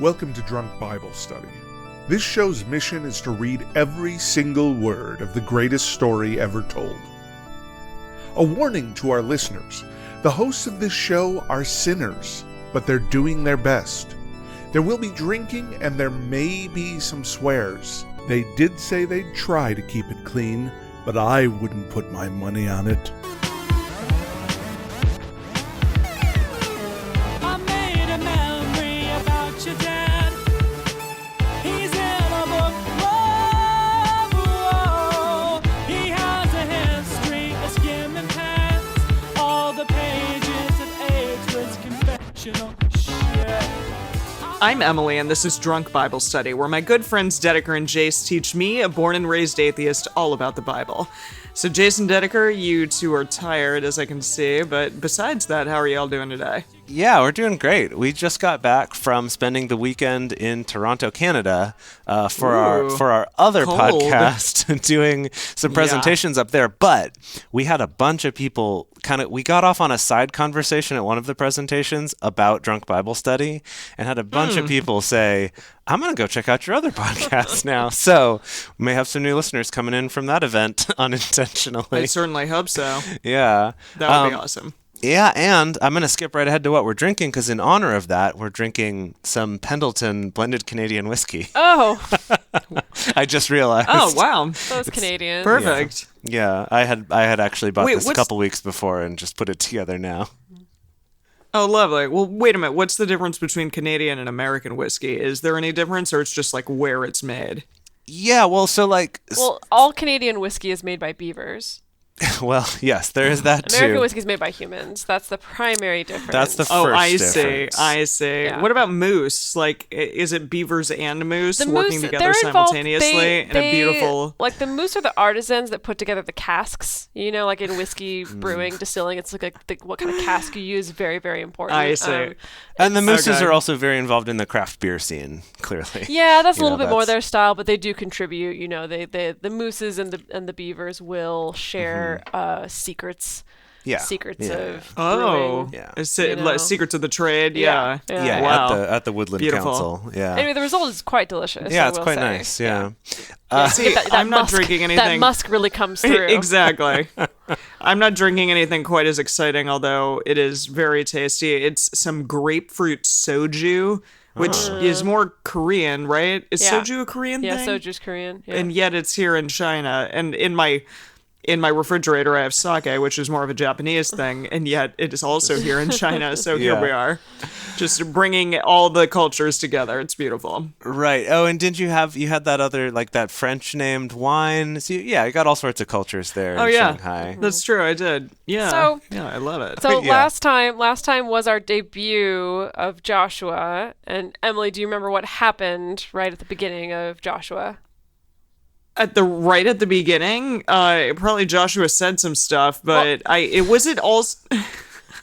Welcome to Drunk Bible Study. This show's mission is to read every single word of the greatest story ever told. A warning to our listeners, the hosts of this show are sinners, but they're doing their best. There will be drinking and there may be some swears. They did say they'd try to keep it clean, but I wouldn't put my money on it. I'm Emily, and this is Drunk Bible Study, where my good friends Dedeker and Jace teach me, a born and raised atheist, all about the Bible. So Jace and Dedeker, you two are tired, as I can see, but besides that, how are y'all doing today? Yeah, we're doing great. We just got back from spending the weekend in Toronto, Canada, for our other podcast, doing some presentations up there. But we had a bunch of people we got off on a side conversation at one of the presentations about Drunk Bible Study, and had a bunch of people say, I'm going to go check out your other podcast now. So we may have some new listeners coming in from that event unintentionally. I certainly hope so. Yeah. That would be awesome. Yeah, and I'm going to skip right ahead to what we're drinking, because in honor of that, we're drinking some Pendleton blended Canadian whiskey. Oh. I just realized. Oh, wow. Those Canadians. Perfect. Yeah, I had actually bought this a couple weeks before and just put it together now. Oh, lovely. Well, wait a minute. What's the difference between Canadian and American whiskey? Is there any difference, or it's just like where it's made? Yeah, well, all Canadian whiskey is made by beavers. Well, yes, there is that American too. whiskey is made by humans. That's the primary difference. That's the first difference. I see. Yeah. What about moose? Like, is it beavers and moose working together they're simultaneously in a beautiful... Like, the moose are the artisans that put together the casks. You know, like in whiskey brewing, distilling, it's like what kind of cask you use, very, very important. I see. And the mooses are also very involved in the craft beer scene, clearly. Yeah, that's a little bit more their style, but they do contribute. You know, the mooses and the beavers will share secrets. Yeah. Secrets of brewing. Yeah. Secrets of the trade. Yeah. Yeah. Wow. At the Woodland Beautiful. Council. Yeah. Anyway, the result is quite delicious. Yeah, it's quite nice. Yeah. See, I'm not drinking anything. That musk really comes through. Exactly. I'm not drinking anything quite as exciting, although it is very tasty. It's some grapefruit soju, which is more Korean, right? Is soju a Korean thing? Yeah, soju's Korean. Yeah. And yet it's here in China. And in my refrigerator, I have sake, which is more of a Japanese thing, and yet it is also here in China. So here we are, just bringing all the cultures together. It's beautiful. Right. Oh, and didn't you had that other, like that French named wine? So you got all sorts of cultures there in Shanghai. That's true. I did. Yeah. So, I love it. So last time was our debut of Joshua. And Emily, do you remember what happened right at the beginning of Joshua? At the beginning, probably Joshua said some stuff, but was it also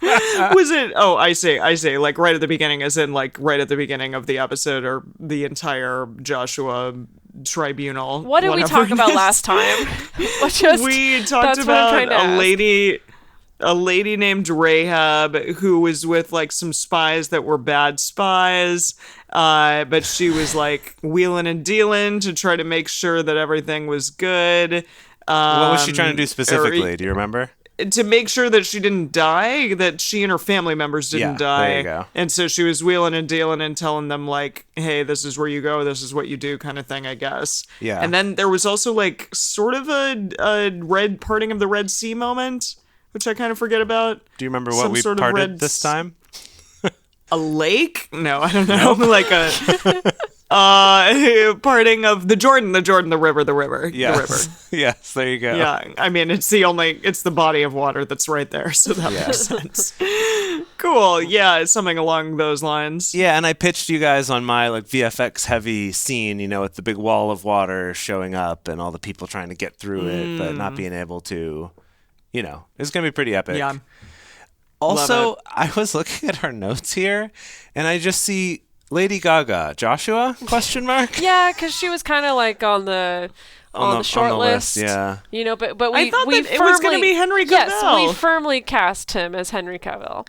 was it? Oh, I see. Like right at the beginning, as in like right at the beginning of the episode, or the entire Joshua tribunal. What did we talk about last time? We talked about a lady named Rahab who was with like some spies that were bad spies, but she was like wheeling and dealing to try to make sure that everything was good. What was she trying to do specifically? Do you remember? To make sure that she didn't die, that she and her family members didn't die. There you go. And so she was wheeling and dealing and telling them like, hey, this is where you go, this is what you do, kind of thing, I guess. Yeah. And then there was also like sort of a red parting of the Red Sea moment, which I kind of forget about. Do you remember what we parted this time? A lake? No, I don't know. Like a parting of the Jordan, the river. Yes. The river. Yes, there you go. Yeah, I mean, it's the body of water that's right there, so that makes sense. Cool, yeah, something along those lines. Yeah, and I pitched you guys on my like VFX heavy scene, with the big wall of water showing up and all the people trying to get through it, but not being able to, it's going to be pretty epic. Yeah. Also, I was looking at our notes here, and I just see Lady Gaga, Joshua? ? Yeah, because she was kind of like on the short list. Yeah. But I thought that it was going to be Henry Cavill. Yes, we firmly cast him as Henry Cavill.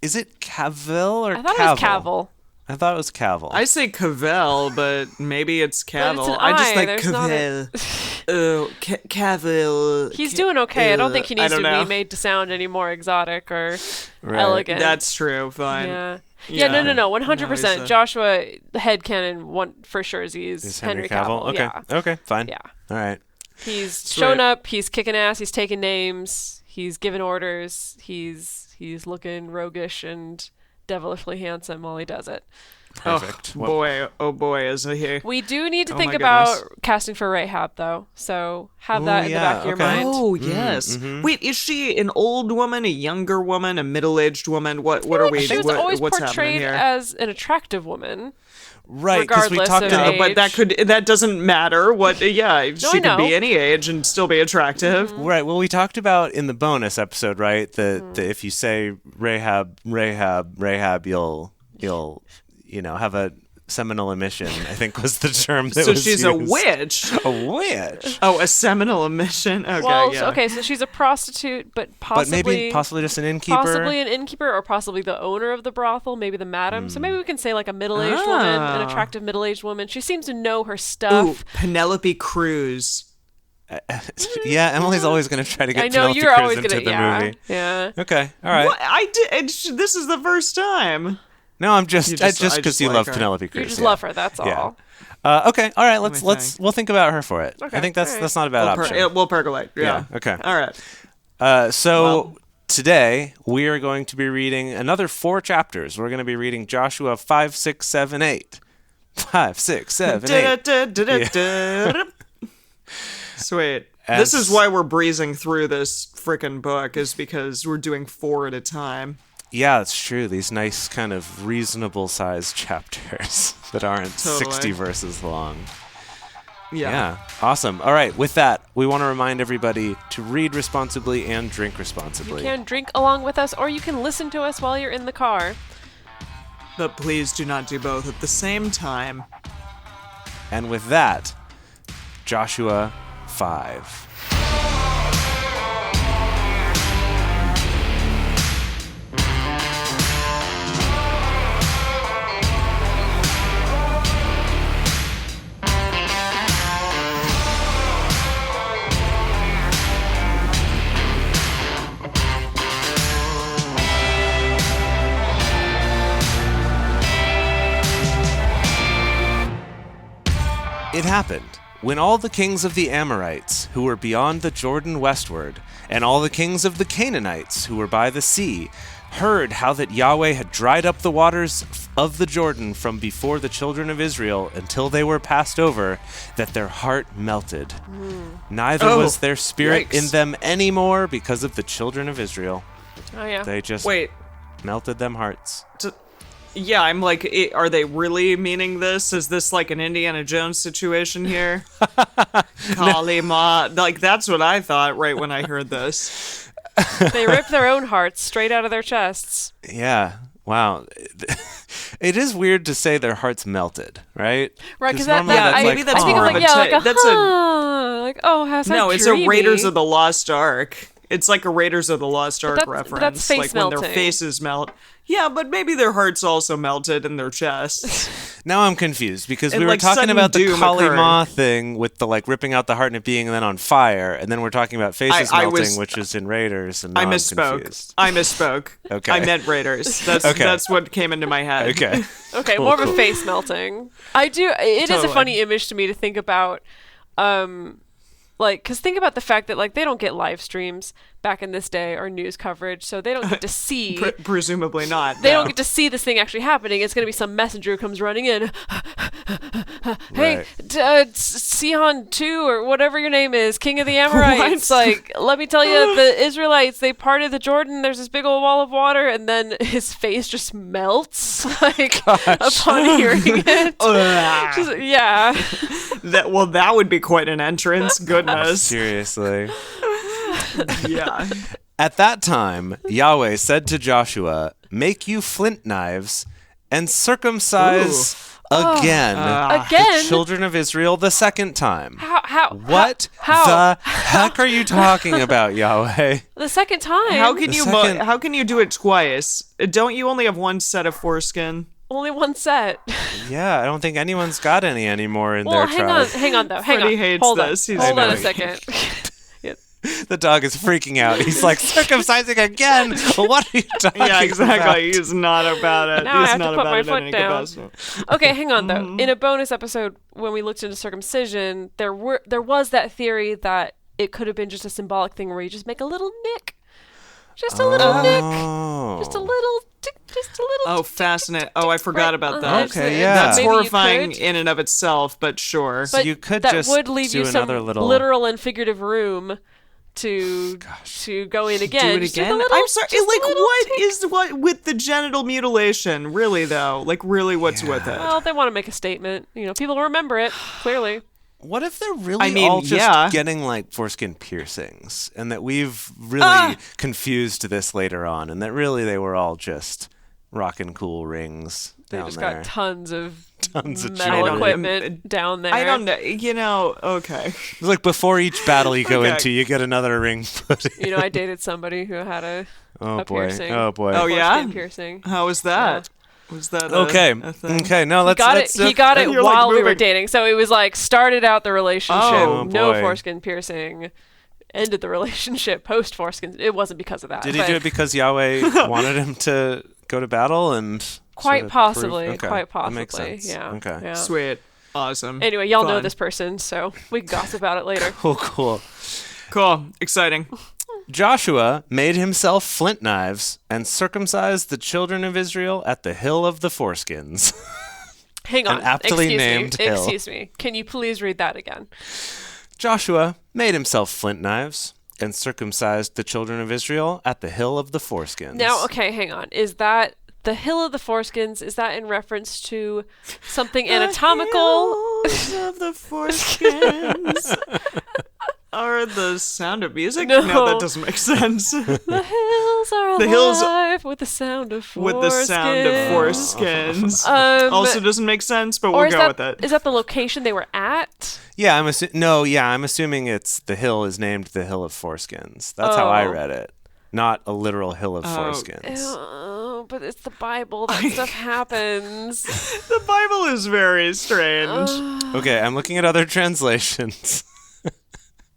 Is it Cavill or I thought Cavill? it was Cavill. I thought it was Cavill. I say Cavell, but maybe it's Cavill. But it's an I just I. like There's not Cavell. Oh, Cavill. He's doing okay. I don't think he needs to know. be made to sound any more exotic or Right. elegant. That's true. Fine. Yeah. Yeah. No. No, 100%. he's a- Joshua, the headcanon, one for sure is Is Henry Cavill. Okay. Yeah. Okay. Fine. Yeah. All right. He's shown up. He's kicking ass. He's taking names. He's giving orders. He's looking roguish and devilishly handsome while he does it. Perfect. Oh boy, is he? We do need to Oh think my about goodness. casting for Rahab, though. So have that in the yeah, back of your okay. mind. Oh yes. Wait, is she an old woman, a younger woman, a middle-aged woman? What are we? She was what- always what's happening portrayed here? as an attractive woman. Right, because we regardless talked of in the age. But that doesn't matter. What? Yeah, she I could know. be any age and still be attractive. Right. Well, we talked about in the bonus episode, right? That if you say Rahab, you'll have a seminal emission. I think was the term that So was she's used. a witch. A witch. Oh, a seminal emission. Okay, Well, yeah. okay, so she's a prostitute, but But possibly maybe possibly just an innkeeper. possibly an innkeeper or possibly the owner of the brothel, maybe the madam. So maybe we can say like a middle-aged woman, an Ah. attractive middle-aged woman. She seems to know her Ooh, stuff. Penelope Cruz. Yeah, Emily's always going to try to get I know Penelope you're Cruz always into gonna, the yeah, movie. yeah. Okay. All right. What? I did. This is the first time. No, I'm just You just- I because just you like love her. Penelope Cruz. You just yeah. love her, that's Yeah. all. Okay. All right. me We'll think about her for it. Okay, I think that's all right. that's not a bad option. We'll percolate. Yeah. Okay. All right. So Well- today we are going to be reading another 4 chapters. We're going to be reading Joshua 5, 6, 7, 8. 5, 6, 7, 8. Sweet. As- This is why we're breezing through this frickin' book, is because we're doing 4 at a time. Yeah, it's true. These nice kind of reasonable sized chapters that aren't Totally. 60 verses long. Yeah. Yeah. Awesome. All right. With that, we want to remind everybody to read responsibly and drink You responsibly. can drink along with us, or you can listen to us while you're in the car. But please do not do both at the same time. And with that, Joshua 5. It happened, when all the kings of the Amorites, who were beyond the Jordan westward, and all the kings of the Canaanites, who were by the sea, heard how that Yahweh had dried up the waters of the Jordan from before the children of Israel until they were passed over, that their heart melted. Neither Oh, was their spirit yikes. in them any more because of the children of Israel. Oh, yeah. They just Wait. melted them hearts. Yeah, I'm like, are they really meaning this? Is this like an Indiana Jones situation here? Kali Ma. Like, that's what I thought right when I heard this. They rip their own hearts straight out of their chests. Yeah. Wow. It is weird to say their hearts melted, right? Right, because that, normally that that's I, like, maybe that's I think more of of like, a yeah, ta- like a, that's a- like, oh, how's that No, it's a dreamy? Raiders of the Lost Ark. It's like a Raiders of the Lost Ark that's- reference. but that's face like when their melting. faces melt. Yeah, but maybe their hearts also melted in their chests. Now I'm confused because And, we were like, talking sudden about the doom Kali Ma occurred. thing with the like ripping out the heart and it being then on fire, and then we're talking about faces I melting, was- which is in Raiders, and now I I'm misspoke. confused. I misspoke. Okay. I meant Raiders. That's Okay. that's what came into my head. Okay. Okay, Cool, more of a cool. face melting. I do. It is a Totally. funny image to me to think about, like, because think about the fact that like they don't get live streams back in this day or news coverage, so they don't get to see. Presumably not. They no. don't get to see this thing actually happening. It's going to be some messenger who comes running in. Hey, Right. Sihon 2 or whatever your name is, King of the Amorites. Like, let me tell you, the Israelites, they parted the Jordan. There's this big old wall of water, and then his face just melts, like, upon hearing it. Just- yeah. That would be quite an entrance. Goodness. Seriously. Yeah. At that time, Yahweh said to Joshua, "Make you flint knives and circumcise again the Again? children of Israel the second time." How? What How? the heck are you talking about, Yahweh? The second time? How can The you second- how can you do it twice? Don't you only have one set of foreskin? Only one set. Yeah, I don't think anyone's got any anymore in Well, their tribe. hang on though. Hang Freddie on. hates Hold this. on. He's Hold on a annoying. second. The dog is freaking out. He's like, circumcising again? What are you talking Yeah, exactly. about? He's not about it. Now I He's have to not put about my it in foot any down. capacity. Okay, hang on though. In a bonus episode when we looked into circumcision, there was that theory that it could have been just a symbolic thing where you just make a little nick. Just a little nick. Just a little Oh, fascinating. Oh, I forgot about that. Okay, yeah. That's Maybe you horrifying could. in and of itself, but sure. So you could that just would leave do you some another little... literal and figurative room to go in again. Do it Just a again? little- I'm sorry. just a Like, little what tick. is what with the genital mutilation? Really, though? Like, really, what's with it? Well, they want to make a statement. People remember it, clearly. What if they're really I mean, all just yeah. getting like foreskin piercings, and that we've really confused this later on, and that really they were all just rockin' cool rings They down just there. got tons of Tons of metal jewelry. equipment down there. I don't know. Okay. It's like before each battle you go Okay. into, you get another ring put in. I dated somebody who had a Oh boy! piercing. Oh boy! Oh, yeah? foreskin piercing. How was that? Was that Okay. a thing? Okay. No, let's. He got it You're, like, while we were moving. dating. So it was like started out the relationship, Oh, no boy. foreskin piercing. Ended the relationship post foreskin. It wasn't because of that. Did he but do it because Yahweh wanted him to go to battle and? Quite sort of possibly. prove- okay, Quite that possibly. makes sense. Yeah. Okay. Yeah. Sweet. Awesome. Anyway, y'all know Fun. this person, so we can gossip about it later. Cool. Cool. Exciting. Joshua made himself flint knives and circumcised the children of Israel at the Hill of the Foreskins. Hang on. An aptly Excuse named me. hill. Excuse me. Can you please read that again? Joshua made himself flint knives and circumcised the children of Israel at the Hill of the Foreskins. Now, okay, hang on. Is that the Hill of the Foreskins? Is that in reference to something anatomical? The hills of the foreskins are the sound of music? No. That doesn't make sense. The hills are The hills- alive with the sound of foreskins. With the sound of foreskins. Also doesn't make sense, but or we'll is go that, with it. Is that the location they were at? Yeah, I'm assuming it's the hill is named the Hill of Foreskins. That's how I Oh. read it. Not a literal hill of foreskins. Oh, but it's the Bible. That stuff happens. The Bible is very strange. Okay, I'm looking at other translations.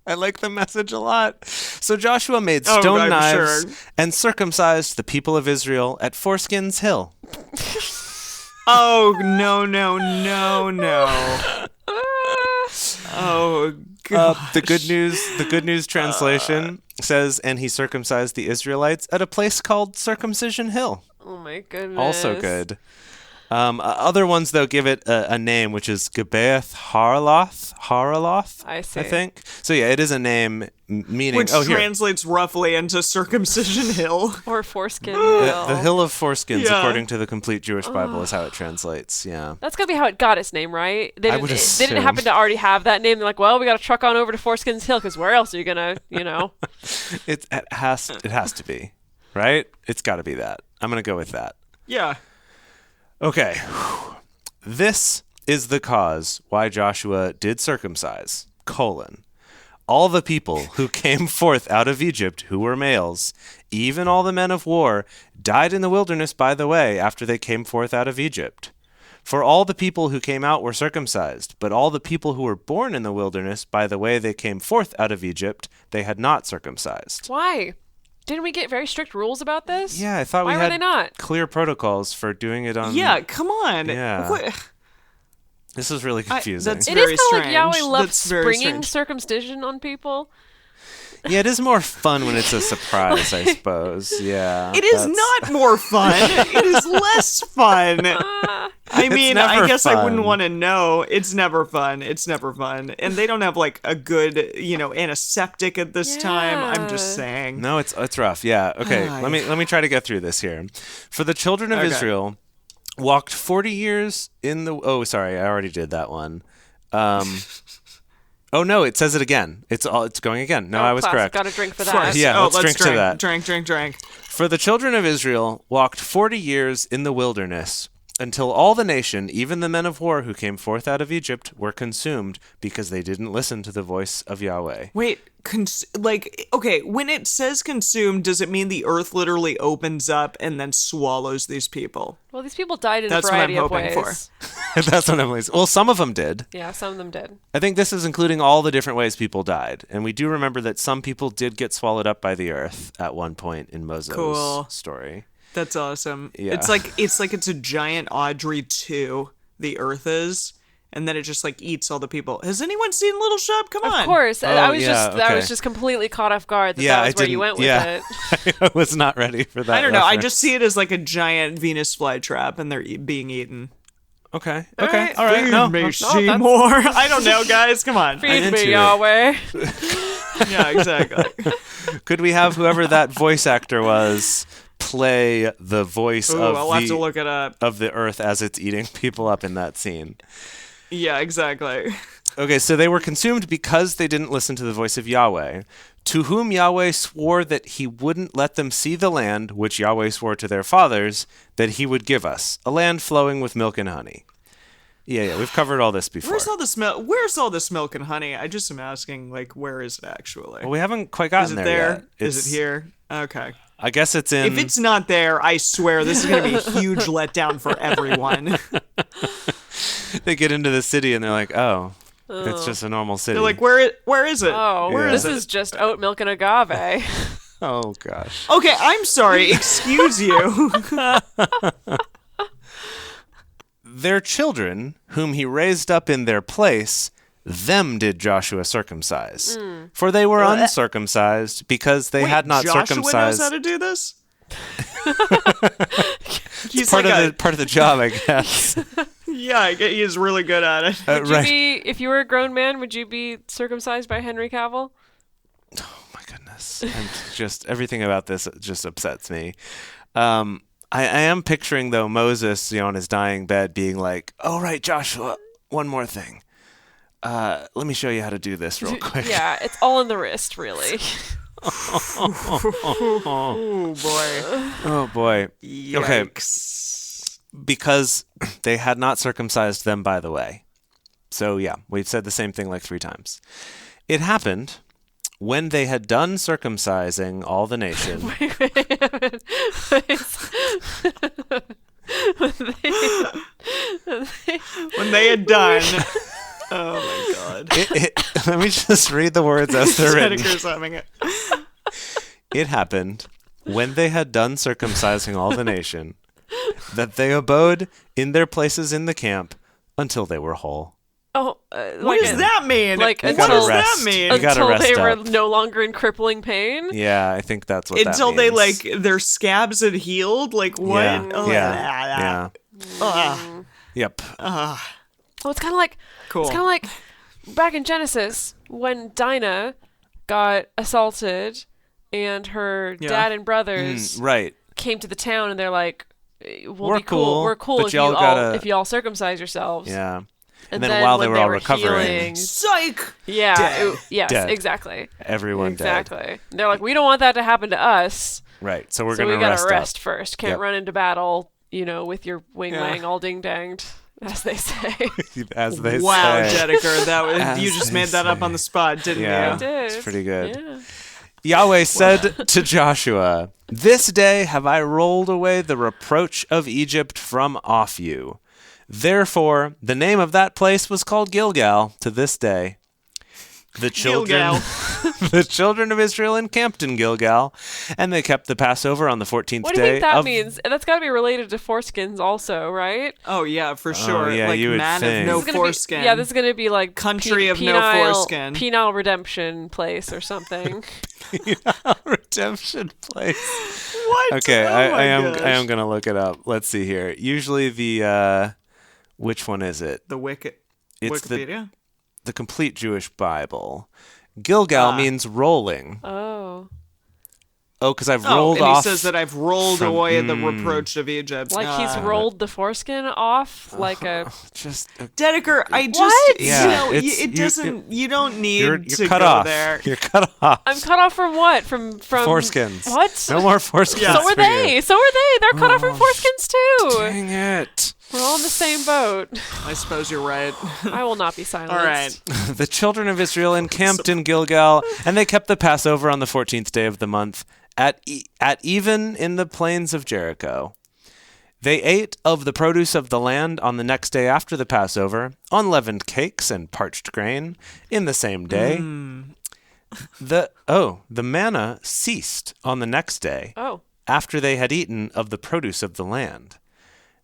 I like the message a lot. So Joshua made stone I'm knives sure. and circumcised the people of Israel at Foreskins Hill. Oh, no. Oh, God. The Good News translation says, and he circumcised the Israelites at a place called Circumcision Hill. Oh my goodness. Also good. Other ones, though, give it a name, which is Gibeath Haraloth, I see. I think. So, yeah, it is a name meaning... Which here. translates roughly into Circumcision Hill. Or foreskin The hill. Hill of Foreskins, Yeah. according to the Complete Jewish Bible, is how it translates. Yeah. That's gotta be how it got its name, right? They I didn't, would they assume. didn't happen to already have that name. They're like, well, we gotta truck on over to Foreskins Hill because where else are you gonna, It has to be, right? It's got to be that. I'm going to go with that. Yeah. Okay. This is the cause why Joshua did circumcise, : all the people who came forth out of Egypt who were males, even all the men of war, died in the wilderness by the way after they came forth out of Egypt. For all the people who came out were circumcised, but all the people who were born in the wilderness by the way they came forth out of Egypt, they had not circumcised. Why? Didn't we get very strict rules about this? Yeah, I thought Why we were had they not? clear protocols for doing it on... Yeah, come on. Yeah. What? This is really confusing. that's- It very is kind of like strange. Yahweh loves That's very springing strange. circumcision on people. Yeah, it is more fun when it's a surprise, I suppose. Yeah. It is that's- not more fun. It is less fun. I mean, I never guess I wouldn't fun. want to know. It's never fun. It's never fun. And they don't have like a good, antiseptic at this time. I'm just Yeah. saying. No, it's rough. Yeah. Okay. Ah, Let me try to get through this here. For the children of Okay. Israel walked 40 years in the... Oh, sorry. I already did that one. Oh, no. It says it again. It's going again. No, I was classic. correct. Got to drink for that. Yeah, let's drink to that. Drink. For the children of Israel walked 40 years in the wilderness, until all the nation, even the men of war who came forth out of Egypt, were consumed because they didn't listen to the voice of Yahweh. Wait, okay, when it says consumed, does it mean the earth literally opens up and then swallows these people? Well, these people died in That's a what I'm variety of hoping ways. for. That's what I'm Well, some of them did. Yeah, some of them did. I think this is including all the different ways people died. And we do remember that some people did get swallowed up by the earth at one point in Moses' story. That's awesome. Yeah. It's like it's a giant Audrey 2, the earth is, and then it just like eats all the people. Has anyone seen Little Shop? Come on. Of course. I was okay. just completely caught off guard that was where you went with it. I was not ready for that. I don't know. I reference. just see it as like a giant Venus flytrap, and they're being eaten. Okay. All right. Feed No. me, Seymour. I don't know, guys. Come on. Feed into me, it. Yahweh. Yeah, exactly. Could we have whoever that voice actor was play the voice Ooh, I'll have to look it up. of the earth as it's eating people up in that scene? Yeah, exactly. Okay, so they were consumed because they didn't listen to the voice of Yahweh, to whom Yahweh swore that he wouldn't let them see the land which Yahweh swore to their fathers that he would give us, a land flowing with milk and honey. Yeah, we've covered all this before. Where's all this milk and honey? I just am asking, like, where is it actually? Well, we haven't quite gotten Is it there there? yet. Is it here? Okay. I guess it's in... If it's not there, I swear this is going to be a huge letdown for everyone. They get into the city and they're like, oh, it's just a normal city. They're like, where is it? Oh, Yeah. this is just oat milk and agave. Oh, gosh. Okay, I'm sorry. Excuse you. Their children, whom he raised up in their place, them did Joshua circumcise. For they were uncircumcised because they had not Joshua circumcised. knows how to do this? He's part like of the job, I guess. Yeah, he's really good at it. If you were a grown man, would you be circumcised by Henry Cavill? Oh my goodness. And just everything about this just upsets me. I am picturing though Moses, on his dying bed being like, "Oh right, Joshua, one more thing. Let me show you how to do this real quick." Yeah, it's all in the wrist, really. Oh boy. Oh boy. Yikes. Okay. Because they had not circumcised them, by the way. So yeah, we've said the same thing like 3 times. It happened when they had done circumcising all the nation. When they had done. Oh my god. Let me just read the words as they're written. Jericho's having it. It happened when they had done circumcising all the nation that they abode in their places in the camp until they were whole. Oh, What does that mean? Like, what You gotta does rest. that mean? You gotta until they rest were up. no longer in crippling pain? Yeah, I think that's what Until that they means. their scabs had healed? Like what? Yeah, Oh, yeah. Yep. Oh, it's kind of like Cool. It's kind of like back in Genesis when Dinah got assaulted and her dad and brothers Right. came to the town and they're like, We're be cool. We're cool but if y'all you gotta- if y'all circumcise yourselves." Yeah. And then while they when were all recovering, healing, Psych. yeah, Dead. yes, Dead. exactly. everyone dead. Exactly. They're like, we don't want that to happen to us. Right. So we're So going we to gotta rest rest up. first. Can't Yep. run into battle, with your wing Yeah. wang all ding danged, as they say. As they Wow, say. Jericho, that was As you just they made that up say. on the spot, didn't Yeah. you? Did. It's pretty good. Yeah. Yahweh said to Joshua, "This day have I rolled away the reproach of Egypt from off you." Therefore, the name of that place was called Gilgal to this day. The children, the children of Israel encamped in Gilgal, and they kept the Passover on the 14th What do you day think that of means? That's got to be related to foreskins, also, right? Oh yeah, for sure. yeah, like you would man think. of no This is gonna foreskin. Be, this is gonna be like Country of no penile, foreskin. penile redemption place or something. redemption place. What? Okay, Oh I my am gosh. gonna look it up. Let's see here. Usually the which one is it? The Wiki. It's Wikipedia. the complete Jewish Bible. Gilgal means rolling. Oh, Oh, because I've Oh, rolled and off. he says that I've rolled from- away the reproach of Egypt. like he's rolled the foreskin off like a. just Dedeker, I just What? Yeah, it doesn't. You don't need you're to cut go off. there. You're cut off. I'm cut off from what? From Foreskins. What? No more foreskins. Yeah. So are for you. they. So are they. They're cut off from foreskins too. Dang it. We're all in the same boat. I suppose you're right. I will not be silenced. All right. The children of Israel encamped in Gilgal, and they kept the Passover on the 14th day of the month at even in the plains of Jericho. They ate of the produce of the land on the next day after the Passover, unleavened cakes and parched grain in the same day. The manna ceased on the next day after they had eaten of the produce of the land.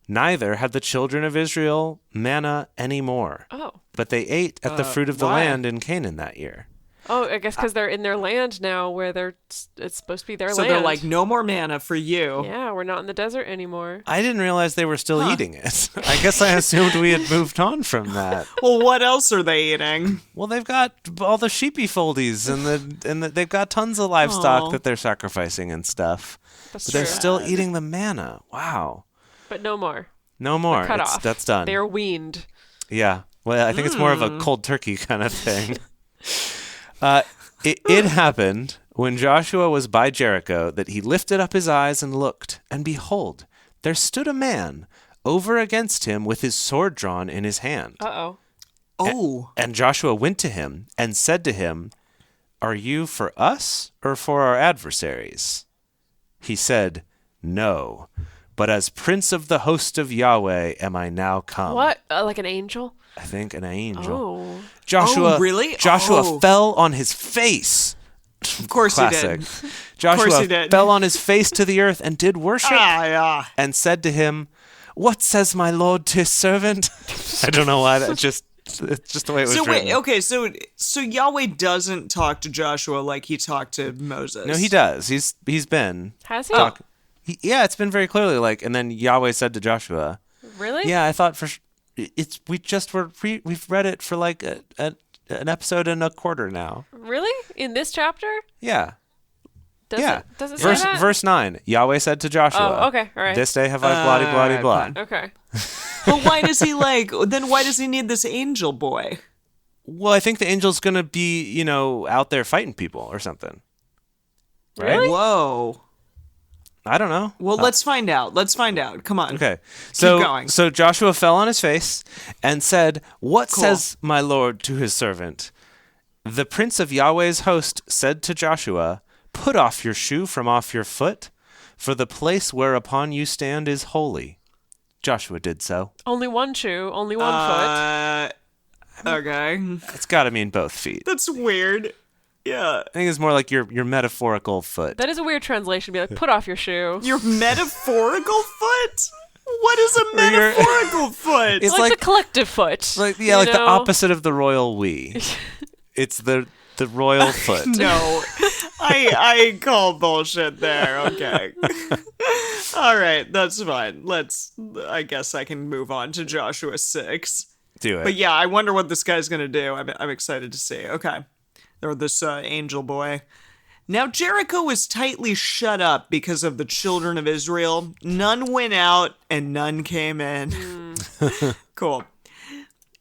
Neither had the children of Israel manna any more. But they ate at the fruit of the land in Canaan that year. I guess because they're in their land now where it's supposed to be their land. So they're like, no more manna for you. Yeah, we're not in the desert anymore. I didn't realize they were still eating it. I guess I assumed we had moved on from that. Well, what else are they eating? Well, they've got all the sheepy foldies and they've got tons of livestock that they're sacrificing and stuff. That's but true. they're still eating the manna. Wow. But no more. No more. Cut off. That's done. They're weaned. Yeah. Well, I think it's more of a cold turkey kind of thing. It happened when Joshua was by Jericho that he lifted up his eyes and looked, and behold, there stood a man over against him with his sword drawn in his hand. And Joshua went to him and said to him, "Are you for us or for our adversaries?" He said, "No, but as prince of the host of Yahweh am I now come." What? Like an angel? I think an angel. Oh, really? Joshua fell on his face. Of course Classic. he did. Joshua fell on his face to the earth and did worship and said to him, "What says my Lord to his servant?" I don't know why it's just the way it was written. Okay, so Yahweh doesn't talk to Joshua like he talked to Moses. No, he does. He's been. Has he? Yeah, it's been very clearly like, and then Yahweh said to Joshua. Really? Yeah, I thought we've read it for like an episode and a quarter now. Really? In this chapter? Yeah. Does it say that? Verse 9, Yahweh said to Joshua. Oh, okay, all right. This day have I blah, blah, blah, blah. Okay. But why does he need this angel boy? Well, I think the angel's going to be, out there fighting people or something. Right? Really? Whoa. I don't know. Well, let's find out. Come on. Okay. Keep going. So Joshua fell on his face and said, "What says my Lord to his servant?" The prince of Yahweh's host said to Joshua, "Put off your shoe from off your foot, for the place whereupon you stand is holy." Joshua did so. Only one shoe, only one foot. Okay. It's got to mean both feet. That's weird. Yeah. I think it's more like your metaphorical foot. That is a weird translation. Be like, put off your shoe. Your metaphorical foot? What is a metaphorical foot? It's like a collective foot. Like the opposite of the royal we. It's the royal foot. No, I call bullshit there. Okay. All right, that's fine. I guess I can move on to Joshua 6. Do it. But yeah, I wonder what this guy's gonna do. I'm excited to see. Okay. Or this angel boy. Now Jericho was tightly shut up because of the children of Israel. None went out and none came in. Cool.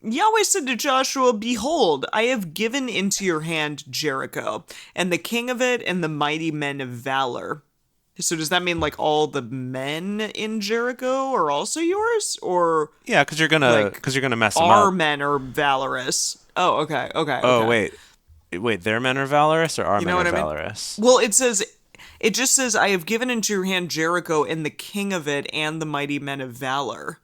Yahweh said to Joshua, "Behold, I have given into your hand Jericho, and the king of it, and the mighty men of valor." So does that mean like all the men in Jericho are also yours, or yeah, because you're gonna mess them up. Our men are valorous. Oh, okay. Oh, wait, their men are valorous, or our men are valorous? Well, it just says, "I have given into your hand Jericho, and the king of it, and the mighty men of valor."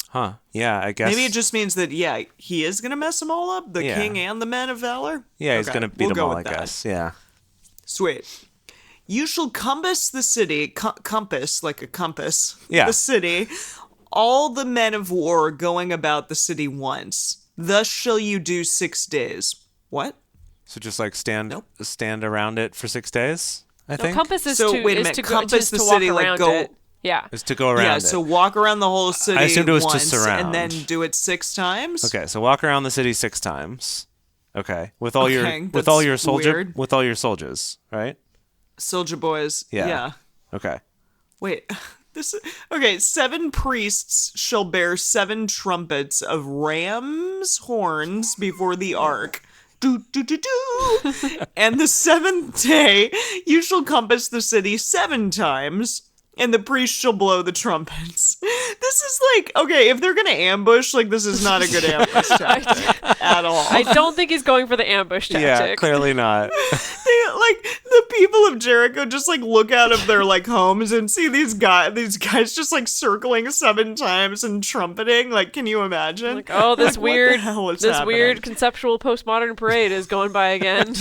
Huh? Yeah, I guess. Maybe it just means that he is gonna mess them all up, the king and the men of valor. Yeah, he's gonna beat them all, I guess. Yeah. Sweet. You shall compass the city, compass like a compass. Yeah. The city, all the men of war going about the city once. Thus shall you do 6 days. What? So just like stand around it for 6 days. I think. Compass is compass the city, like go. It. Yeah. Is to go around it. Yeah, so walk around the whole city. I assumed it was once, to surround, and then do it 6 times. Okay, so walk around the city 6 times. Okay, with all your soldiers, right? Soldier boys. Yeah. Okay. Wait. Okay, 7 priests shall bear 7 trumpets of ram's horns before the ark. Do, do, do, do. And the 7th day you shall compass the city 7 times. and the priest shall blow the trumpets. This is like, okay, if they're gonna ambush, like, this is not a good ambush tactic at all. I don't think he's going for the ambush tactic. Yeah, clearly not. Like, the people of Jericho just like look out of their like homes and see these guys just like circling 7 times and trumpeting. Like, can you imagine? Like, oh, this Like, weird, what the hell is this happening? weird conceptual postmodern parade is going by again.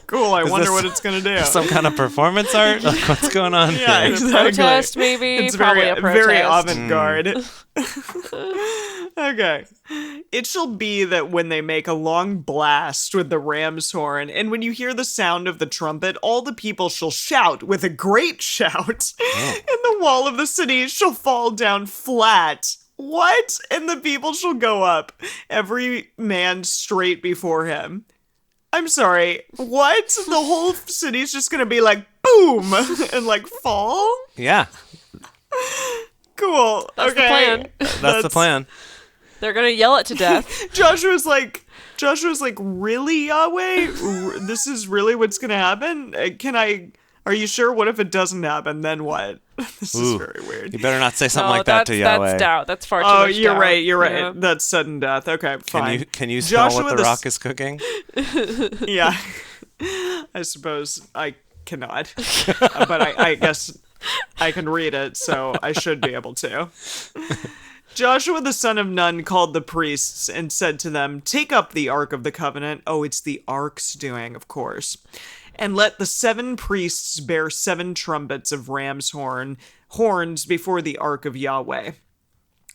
Cool. I wonder this what it's gonna do. Some kind of performance art? Like, what's going on Yeah, here? exactly. Protest, maybe. It's Probably very, a protest. very avant-garde. Okay. It shall be that when they make a long blast with the ram's horn, and when you hear the sound of the trumpet, all the people shall shout with a great shout, and the wall of the city shall fall down flat. What? And the people shall go up, every man straight before him. I'm sorry, what? The whole city's just gonna be like, boom, and like fall? Yeah, Cool. That's the okay. plan. that's the plan. They're gonna yell it to death. Joshua's like, really, Yahweh? This is really what's gonna happen? Are you sure? What if it doesn't happen? Then what? This is Ooh. very weird. You better not say something No, like that to Yahweh. That's doubt. That's far too Oh, much you're doubt. right. You're right. Yeah. That's sudden death. Okay, fine. Can you smell Joshua what the the rock is cooking? Yeah. I suppose I cannot. But I guess I can read it, so I should be able to. Joshua the son of Nun called the priests and said to them, "Take up the Ark of the Covenant." Oh, it's the Ark's doing, of course. "And let the 7 priests bear 7 trumpets of ram's horns before the Ark of Yahweh.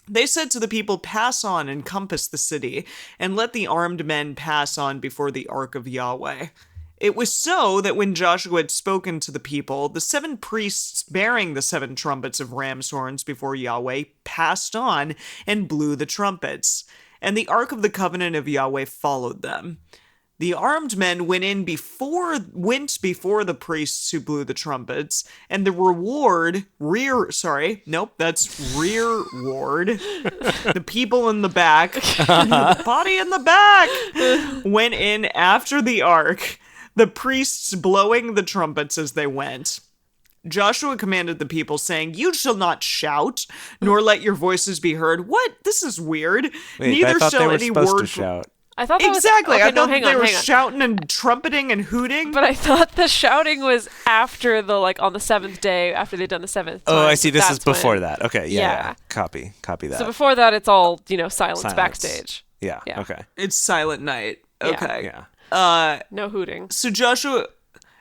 They said to the people, "Pass on and compass the city, and let the armed men pass on before the Ark of Yahweh." It was so that when Joshua had spoken to the people, the 7 priests bearing the 7 trumpets of ram's horns before Yahweh passed on and blew the trumpets, and the Ark of the Covenant of Yahweh followed them. The armed men went before the priests who blew the trumpets, and the rear ward, the people in the back, the body in the back, went in after the ark, the priests blowing the trumpets as they went. Joshua commanded the people, saying, "You shall not shout, nor let your voices be heard." What? This is weird. Wait, Neither I thought shall they were any supposed word to shout. I thought that exactly. was... Okay, I thought hang they on, were hang on. shouting and trumpeting and hooting. But I thought the shouting was after the, like, on the 7th day, after they'd done the 7th Oh, time. I see. This is That's before when- that. Okay, yeah. Copy that. So before that, it's all, silence Silence. backstage. yeah, Yeah. okay. It's silent night. Yeah. Okay. Yeah. No hooting. So Joshua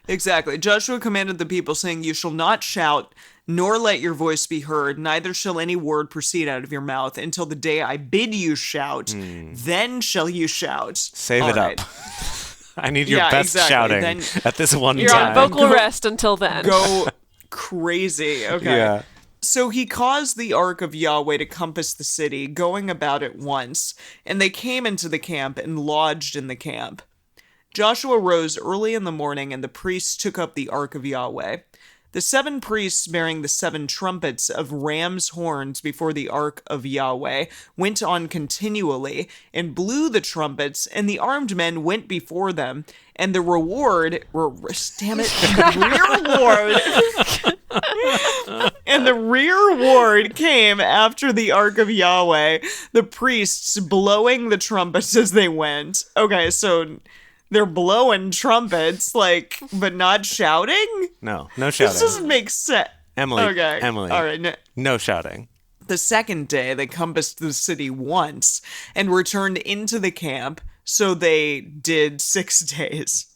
commanded the people, saying, "You shall not shout, nor let your voice be heard, neither shall any word proceed out of your mouth until the day I bid you shout. Then shall you shout." Save All it right. up. I need your Yeah, best exactly. shouting Then at this one You're time. on vocal rest until then. Go crazy. Okay. Yeah. So he caused the ark of Yahweh to compass the city, going about at once, and they came into the camp and lodged in the camp. Joshua rose early in the morning, and the priests took up the ark of Yahweh. The 7 priests bearing the 7 trumpets of ram's horns before the ark of Yahweh went on continually and blew the trumpets, and the armed men went before them, and the rear ward came after the ark of Yahweh, the priests blowing the trumpets as they went. Okay, so they're blowing trumpets, but not shouting? No shouting. This doesn't make sense. Emily. All right. No shouting. The 2nd day, they compassed the city once and returned into the camp, so they did 6 days.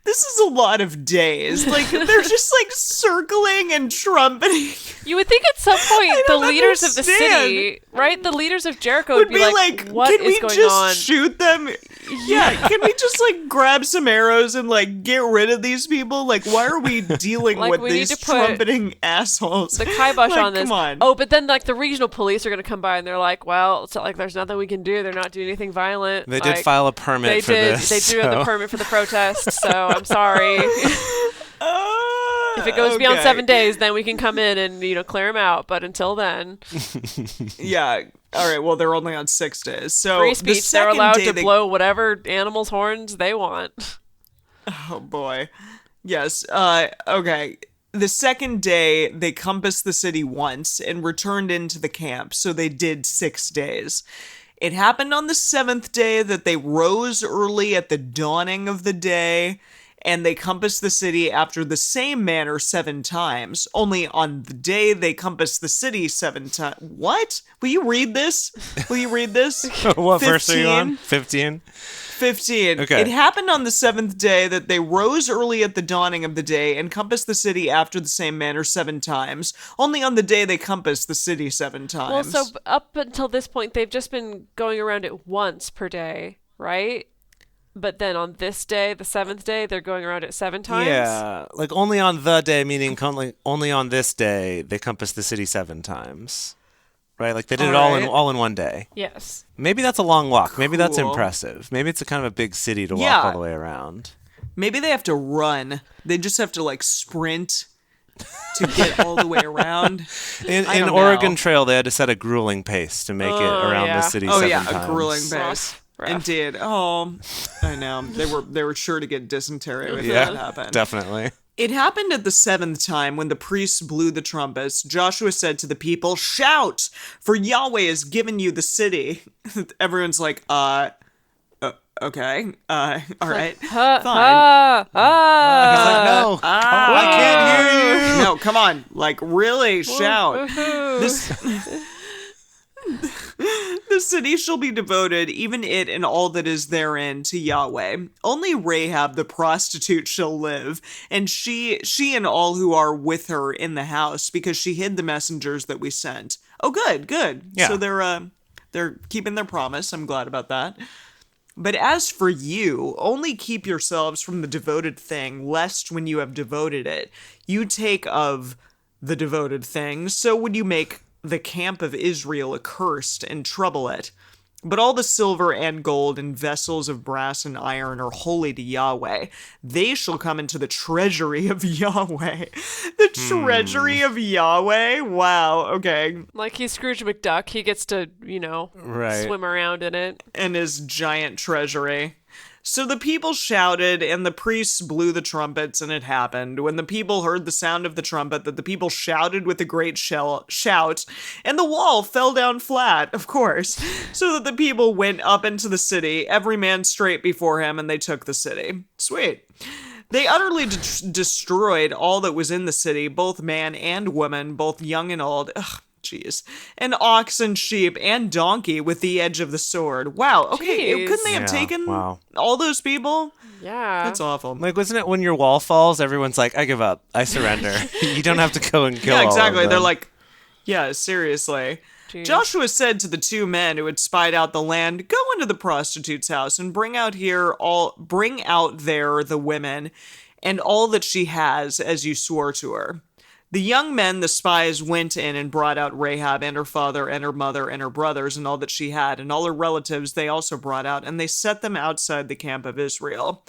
This is a lot of days. They're just, circling and trumpeting. You would think at some point the don't leaders of the understand. city, right? The leaders of Jericho Would would be like, what can is we going just on? shoot them? Yeah, can we just, grab some arrows and, get rid of these people? Why are we dealing with we need these to put trumpeting assholes? The kibosh on this. Come on. Oh, but then the regional police are going to come by and they're like, well, it's not like there's nothing we can do. They're not doing anything violent. They did file a permit for this. They do have the permit for the protest, so I'm sorry. If it goes beyond 7 days, then we can come in and clear them out. But until then, Yeah. All right. Well, they're only on 6 days. So free the speech. They're second allowed day to blow whatever animals' horns they want. Oh boy. Yes. Okay. The second day, they compassed the city once and returned into the camp, so they did 6 days. It happened on the 7th day that they rose early at the dawning of the day, and they compassed the city after the same manner 7 times. Only on the day they compassed the city 7 times. What? Will you read this? Will you read this? What verse are you 15? on? 15? 15. Okay. It happened on the 7th day that they rose early at the dawning of the day and compassed the city after the same manner 7 times. Only on the day they compassed the city 7 times. Well, so up until this point, they've just been going around it once per day, right? But then on this day, the 7th day, they're going around it 7 times? Yeah, like only on the day, meaning only on this day, they compassed the city 7 times. Right? Like they did it all in one day. Yes. Maybe that's a long walk. Maybe that's Cool. impressive. Maybe it's a kind of a big city to walk all the way around. Maybe they have to run. They just have to, like, sprint to get all the way around. In don't Oregon know. Trail, they had to set a grueling pace to make it around the yeah. city Oh 7 yeah, times. a grueling pace. Rough. Indeed. Oh, I know. They were sure to get dysentery when Yeah, that happened. definitely. It happened at the 7th time when the priests blew the trumpets. Joshua said to the people, "Shout, for Yahweh has given you the city." Everyone's like, okay, all right, fine. He's like, no, I can't hear you. No, come on, like really, shout. The city shall be devoted, even it and all that is therein, to Yahweh. Only Rahab the prostitute shall live, and she and all who are with her in the house, because she hid the messengers that we sent. Oh, good. Yeah. So they're keeping their promise. I'm glad about that. But as for you, only keep yourselves from the devoted thing, lest when you have devoted it, you take of the devoted thing. So would you make the camp of Israel accursed and trouble it. But all the silver and gold and vessels of brass and iron are holy to Yahweh. They shall come into the treasury of Yahweh. The treasury of Yahweh? Wow, okay. Like he's Scrooge McDuck. He gets to, Right. swim around in it. And his giant treasury. So the people shouted, and the priests blew the trumpets, and it happened, when the people heard the sound of the trumpet, that the people shouted with a great shout, and the wall fell down flat, of course, so that the people went up into the city, every man straight before him, and they took the city. Sweet. They utterly destroyed all that was in the city, both man and woman, both young and old. Ugh. Jeez. And ox and sheep and donkey with the edge of the sword. Wow. Okay. Jeez. Couldn't they have taken all those people? Yeah. That's awful. Like, wasn't it when your wall falls, everyone's like, I give up. I surrender. You don't have to go and kill Yeah, all exactly. of them. They're like, yeah, seriously. Jeez. Joshua said to the 2 men who had spied out the land, "Go into the prostitute's house and bring out there the women and all that she has, as you swore to her." The young men, the spies, went in and brought out Rahab and her father and her mother and her brothers and all that she had, and all her relatives they also brought out, and they set them outside the camp of Israel.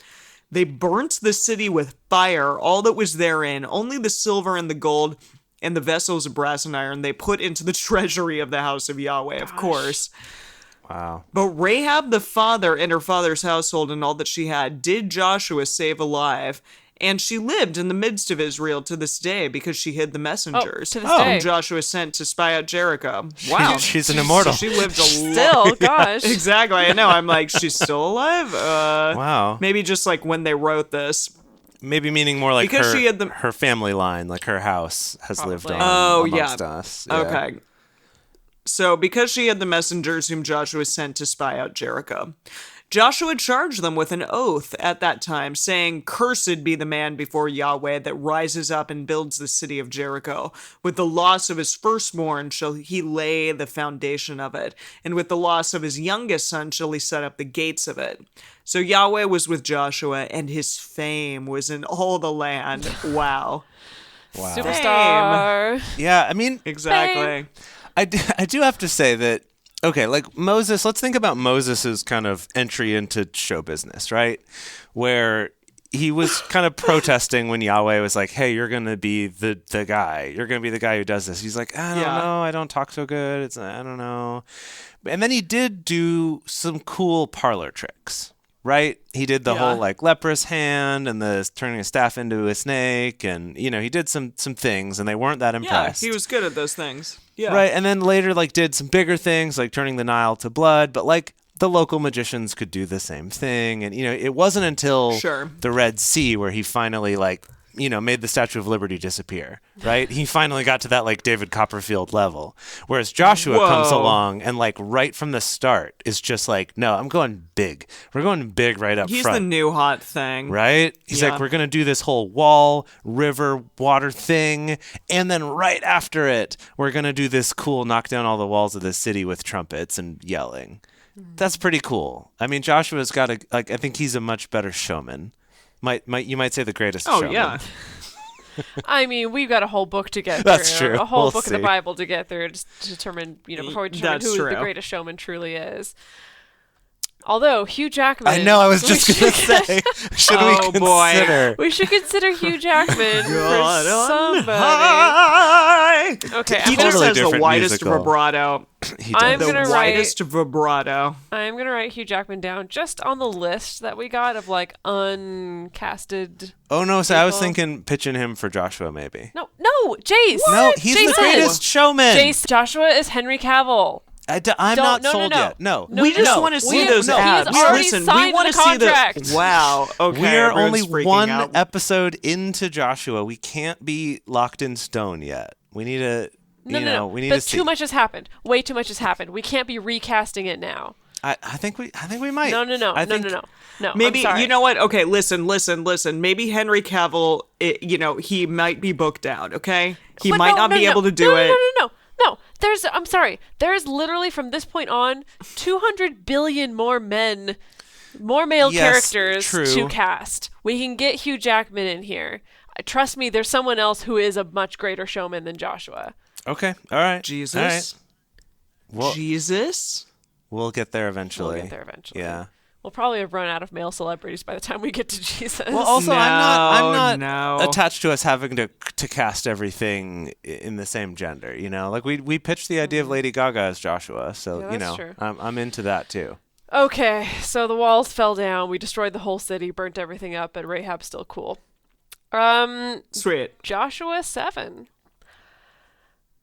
They burnt the city with fire, all that was therein, only the silver and the gold and the vessels of brass and iron they put into the treasury of the house of Yahweh, of course. Wow. But Rahab the father and her father's household and all that she had did Joshua save alive, and she lived in the midst of Israel to this day because she hid the messengers to this day. whom Joshua sent to spy out Jericho. Wow. She's an immortal. So she lived a Still, gosh. Exactly, I know. I'm like, she's still alive? Wow. Maybe just like when they wrote this. Maybe meaning more like Because she had her family line, like her house has lived on Probably. amongst us. Yeah. Okay. So, because she had the messengers whom Joshua sent to spy out Jericho, Joshua charged them with an oath at that time, saying, "Cursed be the man before Yahweh that rises up and builds the city of Jericho. With the loss of his firstborn shall he lay the foundation of it, and with the loss of his youngest son shall he set up the gates of it." So Yahweh was with Joshua, and his fame was in all the land. Wow. Wow. Superstar. Yeah, I mean, Exactly. I do have to say that, okay, like Moses, let's think about Moses' kind of entry into show business, right? Where he was kind of protesting when Yahweh was like, hey, you're going to be the guy. You're going to be the guy who does this. He's like, I don't know. I don't talk so good. I don't know. And then he did do some cool parlor tricks, right? He did the Yeah. whole like leprous hand and the turning a staff into a snake, and he did some things, and they weren't that Yeah, impressed. he was good at those things. Yeah. Right, and then later like did some bigger things like turning the Nile to blood, but like the local magicians could do the same thing, and it wasn't until Sure. the Red Sea where he finally like made the Statue of Liberty disappear, right? He finally got to that like David Copperfield level. Whereas Joshua comes Whoa. along and like right from the start is just like, no, I'm going big. We're going big right up He's front. the new hot thing. Right? He's Yeah. like, we're going to do this whole wall, river, water thing. And then right after it, we're going to do this cool knock down all the walls of the city with trumpets and yelling. That's pretty cool. I mean, Joshua's got I think he's a much better showman. You might say the greatest Oh, showman. yeah. I mean, we've got a whole book to get That's through. true. A whole We'll book of the see. Bible to get through to determine, before we determine That's who the true. greatest showman truly is. Although Hugh Jackman, I know, I was we just going to should- say, should Oh, we boy. consider? we should consider Hugh Jackman God for on somebody. high. Okay, He I'm just gonna, Totally has the different widest musical. vibrato. He I'm does. The gonna write- widest vibrato. I'm gonna write Hugh Jackman down just on the list that we got of like uncasted. Oh, no, so I was people. thinking pitching him for Joshua maybe. No, Jace. No, he's the Jason. greatest showman. Jace. Joshua is Henry Cavill. I'm Don't- not no, no, sold no. yet. No. No, We no, just no. want to see We- those no, he has abs. already Listen, we signed want the to see the. contract. Wow. Okay. We are only everyone's freaking one out. episode into Joshua. We can't be locked in stone yet. We need to, No. we need but to see. too much has happened. Way too much has happened. We can't be recasting it now. I think we might. No. I think, No. Maybe I'm sorry. you know what? Okay, listen. Maybe Henry Cavill, he might be booked out. Okay, he But might no, not no, be no. able to do it. No. I'm sorry. There's literally from this point on 200 billion more men, more male Yes, characters true. to cast. We can get Hugh Jackman in here. Trust me, there's someone else who is a much greater showman than Joshua. Okay. All right. Jesus. All right. Well, Jesus. we'll get there eventually. We'll get there eventually. Yeah. We'll probably have run out of male celebrities by the time we get to Jesus. Well, also, I'm not No. attached to us having to cast everything in the same gender. Like we pitched the idea of Lady Gaga as Joshua, so Yeah, that's true. I'm into that too. Okay, so the walls fell down. We destroyed the whole city, burnt everything up, but Rahab's still cool. Sweet. Joshua 7.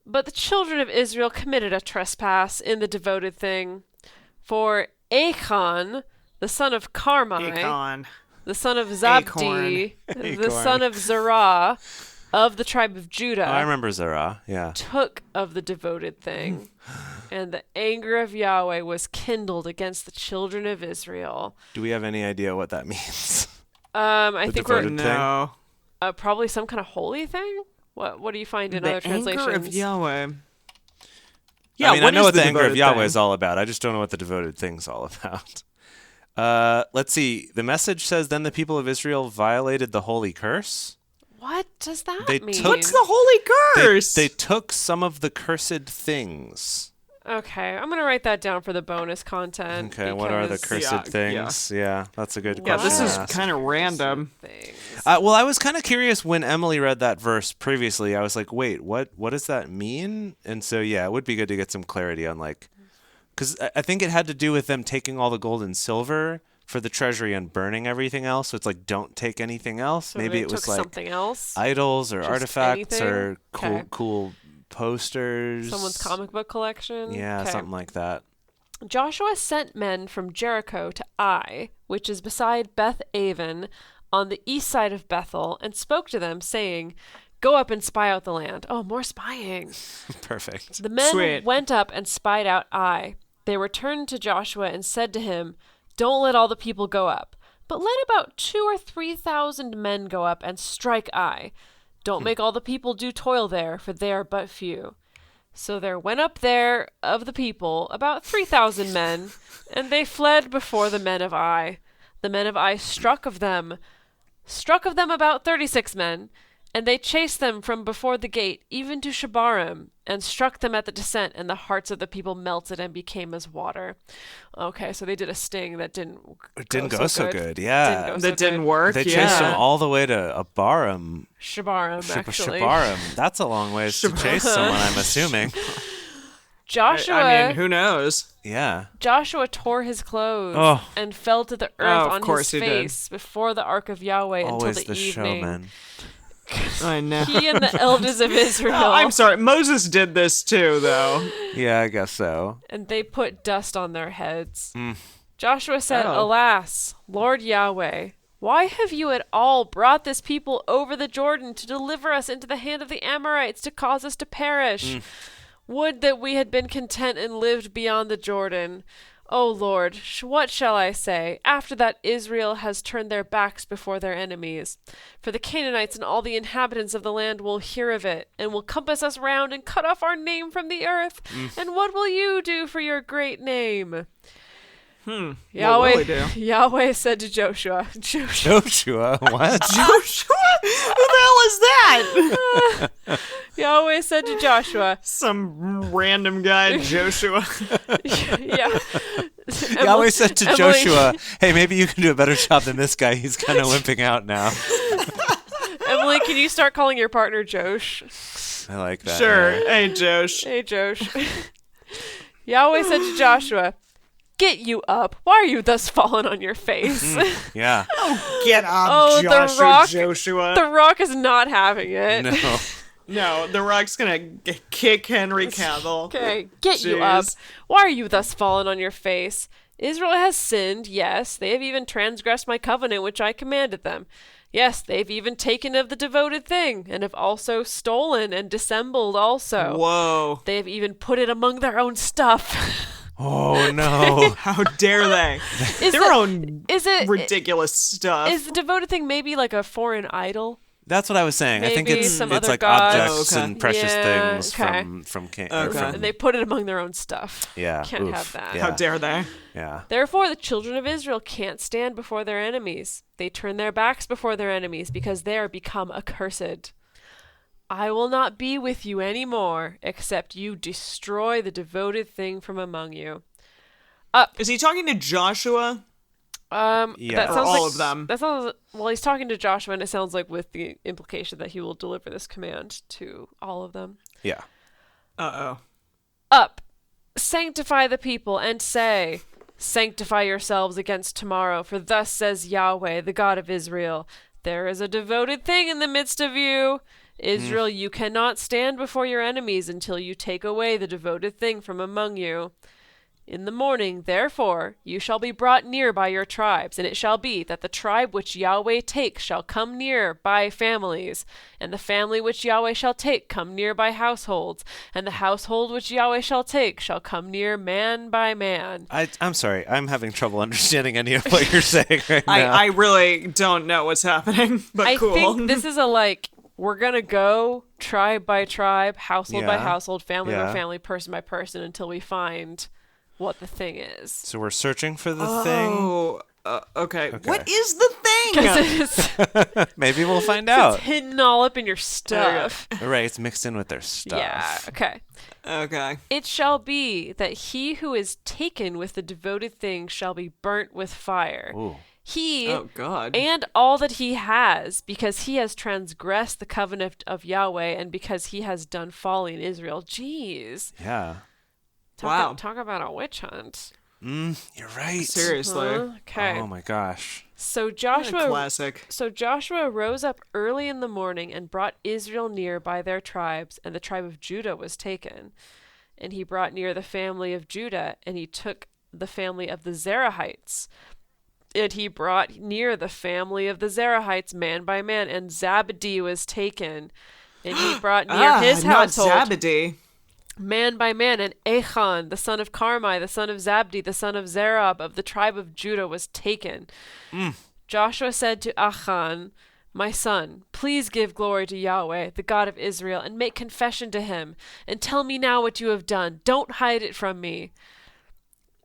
But the children of Israel committed a trespass in the devoted thing. For Achan, the son of Carmi, Akon. the son of Zabdi, the son of Zerah, of the tribe of Judah, Oh, I remember Zerah. Yeah. took of the devoted thing. And the anger of Yahweh was kindled against the children of Israel. Do we have any idea what that means? I The think we're devoted No. probably some kind of holy thing. What do you find in The other translations? anger of Yahweh. Yeah, I mean, I what know is what the anger of devoted Yahweh thing? is all about. I just don't know what the devoted thing's all about. Let's see. The message says, then the people of Israel violated the holy curse. What does that They mean? took- What's the holy curse? They took some of the cursed things. Okay, I'm gonna write that down for the bonus content. Okay, what are the because- cursed Yeah, things? Yeah, that's a good yeah, question. this to is ask. kind of random. Things. Well, I was kind of curious when Emily read that verse previously. I was like, wait, what does that mean? And so, yeah, it would be good to get some clarity on because I think it had to do with them taking all the gold and silver for the treasury and burning everything else. So it's like, don't take anything else. So Maybe they it was took like something else. idols or Just artifacts or anything? Okay. cool posters. Someone's comic book collection. Yeah, Okay. something like that. Joshua sent men from Jericho to Ai, which is beside Beth Aven, on the east side of Bethel, and spoke to them, saying, "Go up and spy out the land." Oh, more spying. Perfect. The men Sweet. went up and spied out Ai. They returned to Joshua and said to him, "Don't let all the people go up, but let about 2,000 or 3,000 men go up and strike Ai. Don't make all the people do toil there, for they are but few." So there went up there of the people about 3,000 men, and they fled before the men of Ai. The men of Ai struck of them about 36 men, and they chased them from before the gate, even to Shebarim, and struck them at the descent, and the hearts of the people melted and became as water. Okay, so they did a sting that didn't It didn't go so good. Yeah. Didn't go so That didn't good. work. They yeah. chased them all the way to Abarim. Shebarim, actually. Shabarim. That's a long ways to chase someone, I'm assuming. Joshua. I mean, who knows? Yeah. Joshua tore his clothes and fell to the earth on his face before the ark of Yahweh Always until the show, evening. man. I know. He and the elders of Israel. Oh, I'm sorry. Moses did this too, though. Yeah, I guess so. And they put dust on their heads. Joshua said, Alas, Lord Yahweh, why have you at all brought this people over the Jordan to deliver us into the hand of the Amorites to cause us to perish? Would that we had been content and lived beyond the Jordan. O Lord, what shall I say, after that Israel has turned their backs before their enemies? For the Canaanites and all the inhabitants of the land will hear of it, and will compass us round and cut off our name from the earth. And what will you do for your great name? Yahweh said to Joshua. Joshua? What? Joshua? Who the hell is that? Yahweh said to Joshua. Some random guy, Joshua. Yeah. Yahweh said to Joshua, hey, maybe you can do a better job than this guy. He's kind of limping out now. Emily, can you start calling your partner Josh? I like that. Sure. Yeah. Hey, Josh. Hey, Josh. Yahweh said to Joshua, Get you up. Why are you thus fallen on your face? Yeah. Get up, Joshua. The rock is not having it. No. No, the rock's gonna kick Henry Cavill. Okay, get you up. Why are you thus fallen on your face? Israel has sinned, yes. They have even transgressed my covenant which I commanded them. Yes, they've even taken of the devoted thing, and have also stolen and dissembled also. Whoa. They have even put it among their own stuff. Oh, no. How dare they? Ridiculous stuff. Is the devoted thing maybe like a foreign idol? That's what I was saying. Maybe I think it's like gods. objects and precious things from And they put it among their own stuff. Yeah. Can't have that. Yeah. How dare they? Yeah. Therefore, the children of Israel can't stand before their enemies. They turn their backs before their enemies because they are become accursed. I will not be with you any more, except you destroy the devoted thing from among you. Is he talking to Joshua? Yeah. That sounds all like, of them. That sounds well. He's talking to Joshua, and it sounds like with the implication that he will deliver this command to all of them. Yeah. Up, sanctify the people, and say, Sanctify yourselves against tomorrow, for thus says Yahweh, the God of Israel, there is a devoted thing in the midst of you. Israel, you cannot stand before your enemies until you take away the devoted thing from among you. In the morning, therefore, you shall be brought near by your tribes, and it shall be that the tribe which Yahweh takes shall come near by families, and the family which Yahweh shall take come near by households, and the household which Yahweh shall take shall come near man by man. I'm sorry. I'm having trouble understanding any of what you're saying right now. I really don't know what's happening, but cool. I think this is we're going to go tribe by tribe, household by household, family by family, person by person, until we find what the thing is. So we're searching for the thing? Oh, okay. What is the thing? Maybe we'll find out. It's hidden all up in your stuff. Right, it's mixed in with their stuff. Yeah, okay. Okay. It shall be that he who is taken with the devoted thing shall be burnt with fire. Ooh. He God. and all that he has, because he has transgressed the covenant of Yahweh, and because he has done folly in Israel. Jeez. Yeah. Talk about a witch hunt. You're right. Seriously. Okay. Oh my gosh. So Joshua classic. So Joshua rose up early in the morning and brought Israel near by their tribes, and the tribe of Judah was taken. And he brought near the family of Judah, and he took the family of the Zerahites. And he brought near the family of the Zerahites man by man, and Zabdi was taken. And he brought near his household. Not Zabdi. Man by man, and Achan, the son of Carmi, the son of Zabdi, the son of Zerab, of the tribe of Judah, was taken. Joshua said to Achan, My son, please give glory to Yahweh, the God of Israel, and make confession to him, and tell me now what you have done. Don't hide it from me.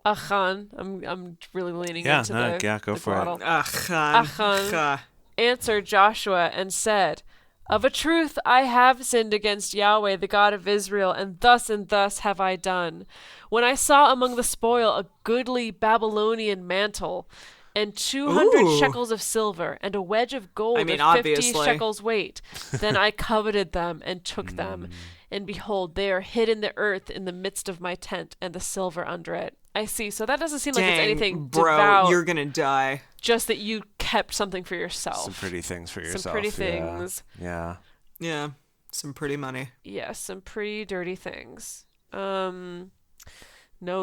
Achan, I'm really leaning into go for it. Achan answered Joshua and said, Of a truth I have sinned against Yahweh, the God of Israel, and thus have I done. When I saw among the spoil a goodly Babylonian mantle, and 200 shekels of silver, and a wedge of gold of 50 shekels weight, then I coveted them and took them. and behold, they are hid in the earth in the midst of my tent, and the silver under it. I see. So that doesn't seem like it's anything bro, devout. You're gonna die. Just that you kept something for yourself. Some pretty things for yourself. Some pretty things. Yeah. Yeah. Some pretty money. Yes, some pretty dirty things. No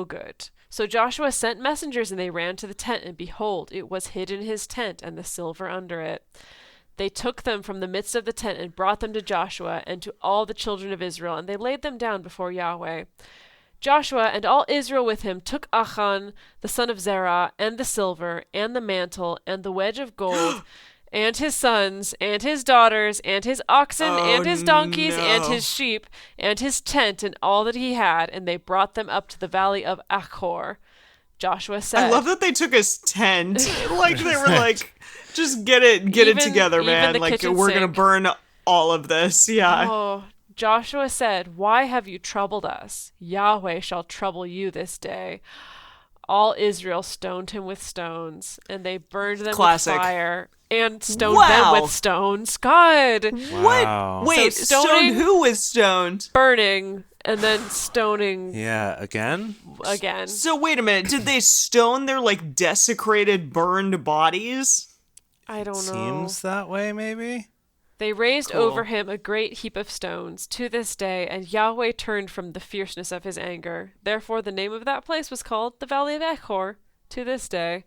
good. So Joshua sent messengers, and they ran to the tent, and behold, it was hid in his tent, and the silver under it. They took them from the midst of the tent, and brought them to Joshua and to all the children of Israel, and they laid them down before Yahweh. Joshua and all Israel with him took Achan, the son of Zerah, and the silver, and the mantle, and the wedge of gold, and his sons, and his daughters, and his oxen, and his donkeys, and his sheep, and his tent, and all that he had, and they brought them up to the valley of Achor. Joshua said, I love that they took his tent. Like, they were like, just get it together, man. Like, we're going to burn all of this. Yeah. Oh, Joshua said, why have you troubled us? Yahweh shall trouble you this day. All Israel stoned him with stones, and they burned them with fire, and stoned them with stones. God. Wow. What? Wait, So stoned who was stoned? Burning, and then stoning Yeah, again? again. So wait a minute. Did they stone their, like, desecrated, burned bodies? I don't know. Seems that way, maybe? They raised Cool. over him a great heap of stones to this day, and Yahweh turned from the fierceness of his anger. Therefore, the name of that place was called the Valley of Achor to this day.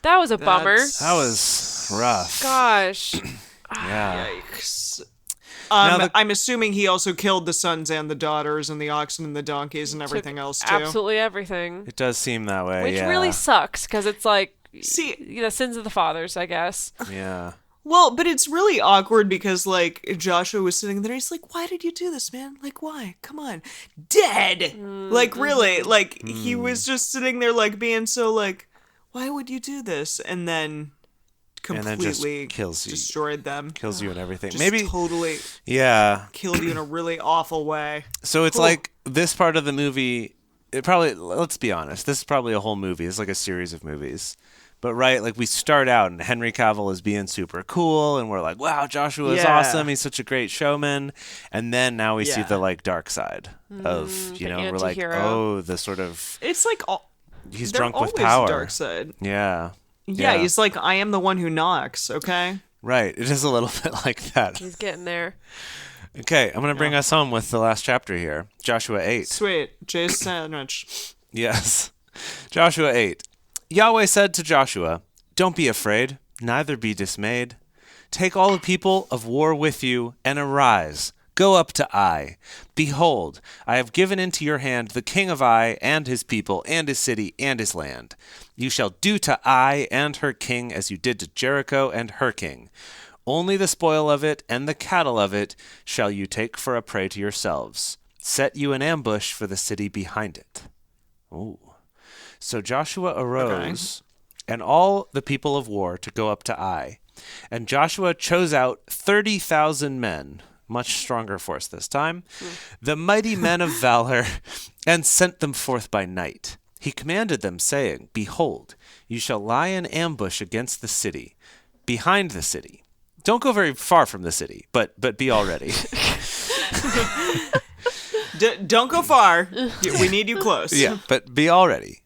That was a bummer. That was rough. Gosh. Yeah. Yikes. Now I'm assuming he also killed the sons and the daughters and the oxen and the donkeys and everything else, too. Absolutely everything. It does seem that way, Which yeah. really sucks, because it's like See, the sins of the fathers, I guess. Yeah. well, but it's really awkward because, like, Joshua was sitting there, he's like, why did you do this, man? Like, why? Come on. Dead! Like, really? Like, he was just sitting there, like, being so, like, why would you do this? And then completely kills you. destroyed them. Kills you and everything. Just Maybe, totally yeah. killed you in a really awful way. So it's like this part of the movie, it probably, let's be honest, this is probably a whole movie. It's like a series of movies. But right, like we start out and Henry Cavill is being super cool and we're like, wow, Joshua is awesome. He's such a great showman. And then now we see the like dark side of, you know, we're like, oh, the sort of, It's like he's they're drunk with always power. Dark side. Yeah. Yeah, he's like, I am the one who knocks, okay? Right. It is a little bit like that. He's getting there. Okay, I'm going to bring us home with the last chapter here. Joshua 8. Sweet. Jay's sandwich. Yes. Joshua 8. Yahweh said to Joshua, don't be afraid, neither be dismayed. Take all the people of war with you, and arise. Go up to Ai. Behold, I have given into your hand the king of Ai, and his people, and his city, and his land. You shall do to Ai and her king as you did to Jericho and her king. Only the spoil of it and the cattle of it shall you take for a prey to yourselves. Set you an ambush for the city behind it. Ooh. So Joshua arose, and all the people of war to go up to Ai. And Joshua chose out 30,000 men, much stronger force this time, the mighty men of valor, and sent them forth by night. He commanded them, saying, behold, you shall lie in ambush against the city, behind the city. Don't go very far from the city, but be all ready. Don't go far. We need you close. Yeah, but be all ready.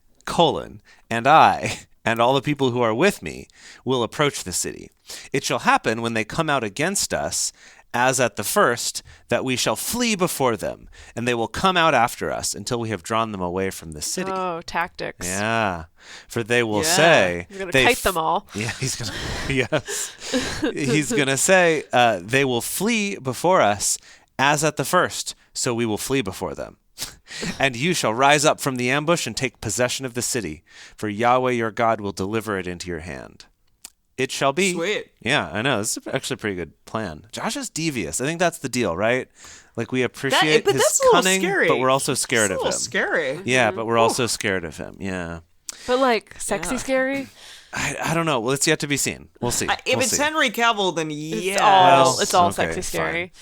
And I, and all the people who are with me, will approach the city. It shall happen when they come out against us, as at the first, that we shall flee before them, and they will come out after us until we have drawn them away from the city. Oh, tactics. Yeah, for they will say... You're going to kite them all. Yeah, he's going to... Yes. He's going to say, they will flee before us, as at the first, so we will flee before them. And you shall rise up from the ambush and take possession of the city, for Yahweh your God will deliver it into your hand. It shall be. Sweet. Yeah, I know. This is actually a pretty good plan. Josh is devious. I think that's the deal, right? Like we appreciate but his that's a little cunning, scary. but we're also scared It's a of him. little scary. Yeah, but we're also scared of him. Yeah. But like, sexy scary? I don't know. Well, it's yet to be seen. We'll see. If We'll it's see. Henry Cavill, then It's yes. all Okay, sexy scary.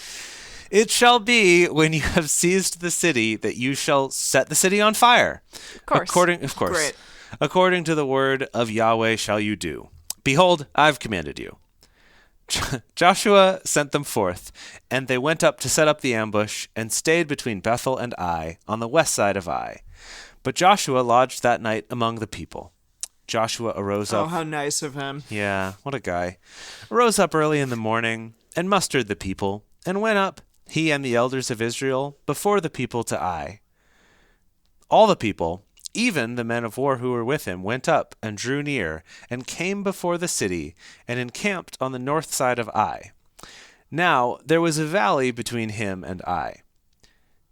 It shall be when you have seized the city that you shall set the city on fire. Of course. Great. According to the word of Yahweh shall you do. Behold, I've commanded you. Joshua sent them forth, and they went up to set up the ambush and stayed between Bethel and Ai on the west side of Ai. But Joshua lodged that night among the people. Joshua arose up. Oh, how nice of him. Yeah, what a guy. Arose up early in the morning and mustered the people and went up, he and the elders of Israel, before the people to Ai. All the people, even the men of war who were with him, went up and drew near and came before the city and encamped on the north side of Ai. Now there was a valley between him and Ai.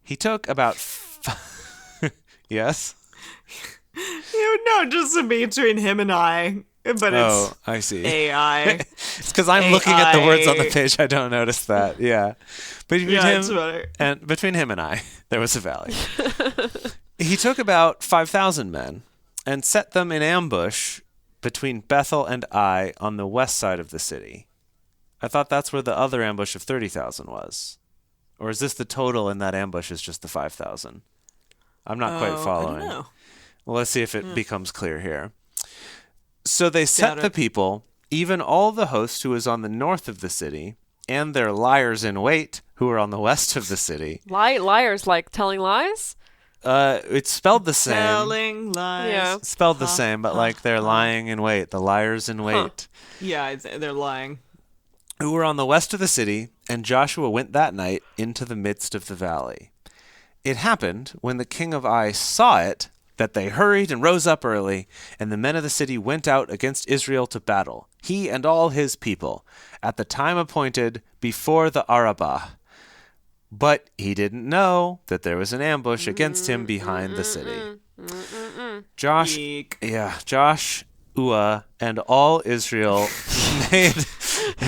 He took about... Yes? No, just between him and I. But it's I see. AI. It's because I'm looking at the words on the page. I don't notice that. Yeah. Between him and I, there was a valley. He took about 5,000 men and set them in ambush between Bethel and Ai on the west side of the city. I thought that's where the other ambush of 30,000 was. Or is this the total in that ambush is just the 5,000? I'm not quite following. I don't know. Well, let's see if it becomes clear here. So they set the people, even all the host who was on the north of the city, and their liars in wait, who were on the west of the city. Liars, like telling lies? It's spelled the same. Telling lies. Yeah. It's spelled the same, but like they're lying in wait. The liars in wait. Yeah, they're lying. Who were on the west of the city, and Joshua went that night into the midst of the valley. It happened, when the king of Ai saw it, that they hurried and rose up early, and the men of the city went out against Israel to battle, he and all his people, at the time appointed before the Arabah. But he didn't know that there was an ambush against him behind the city. Joshua and all Israel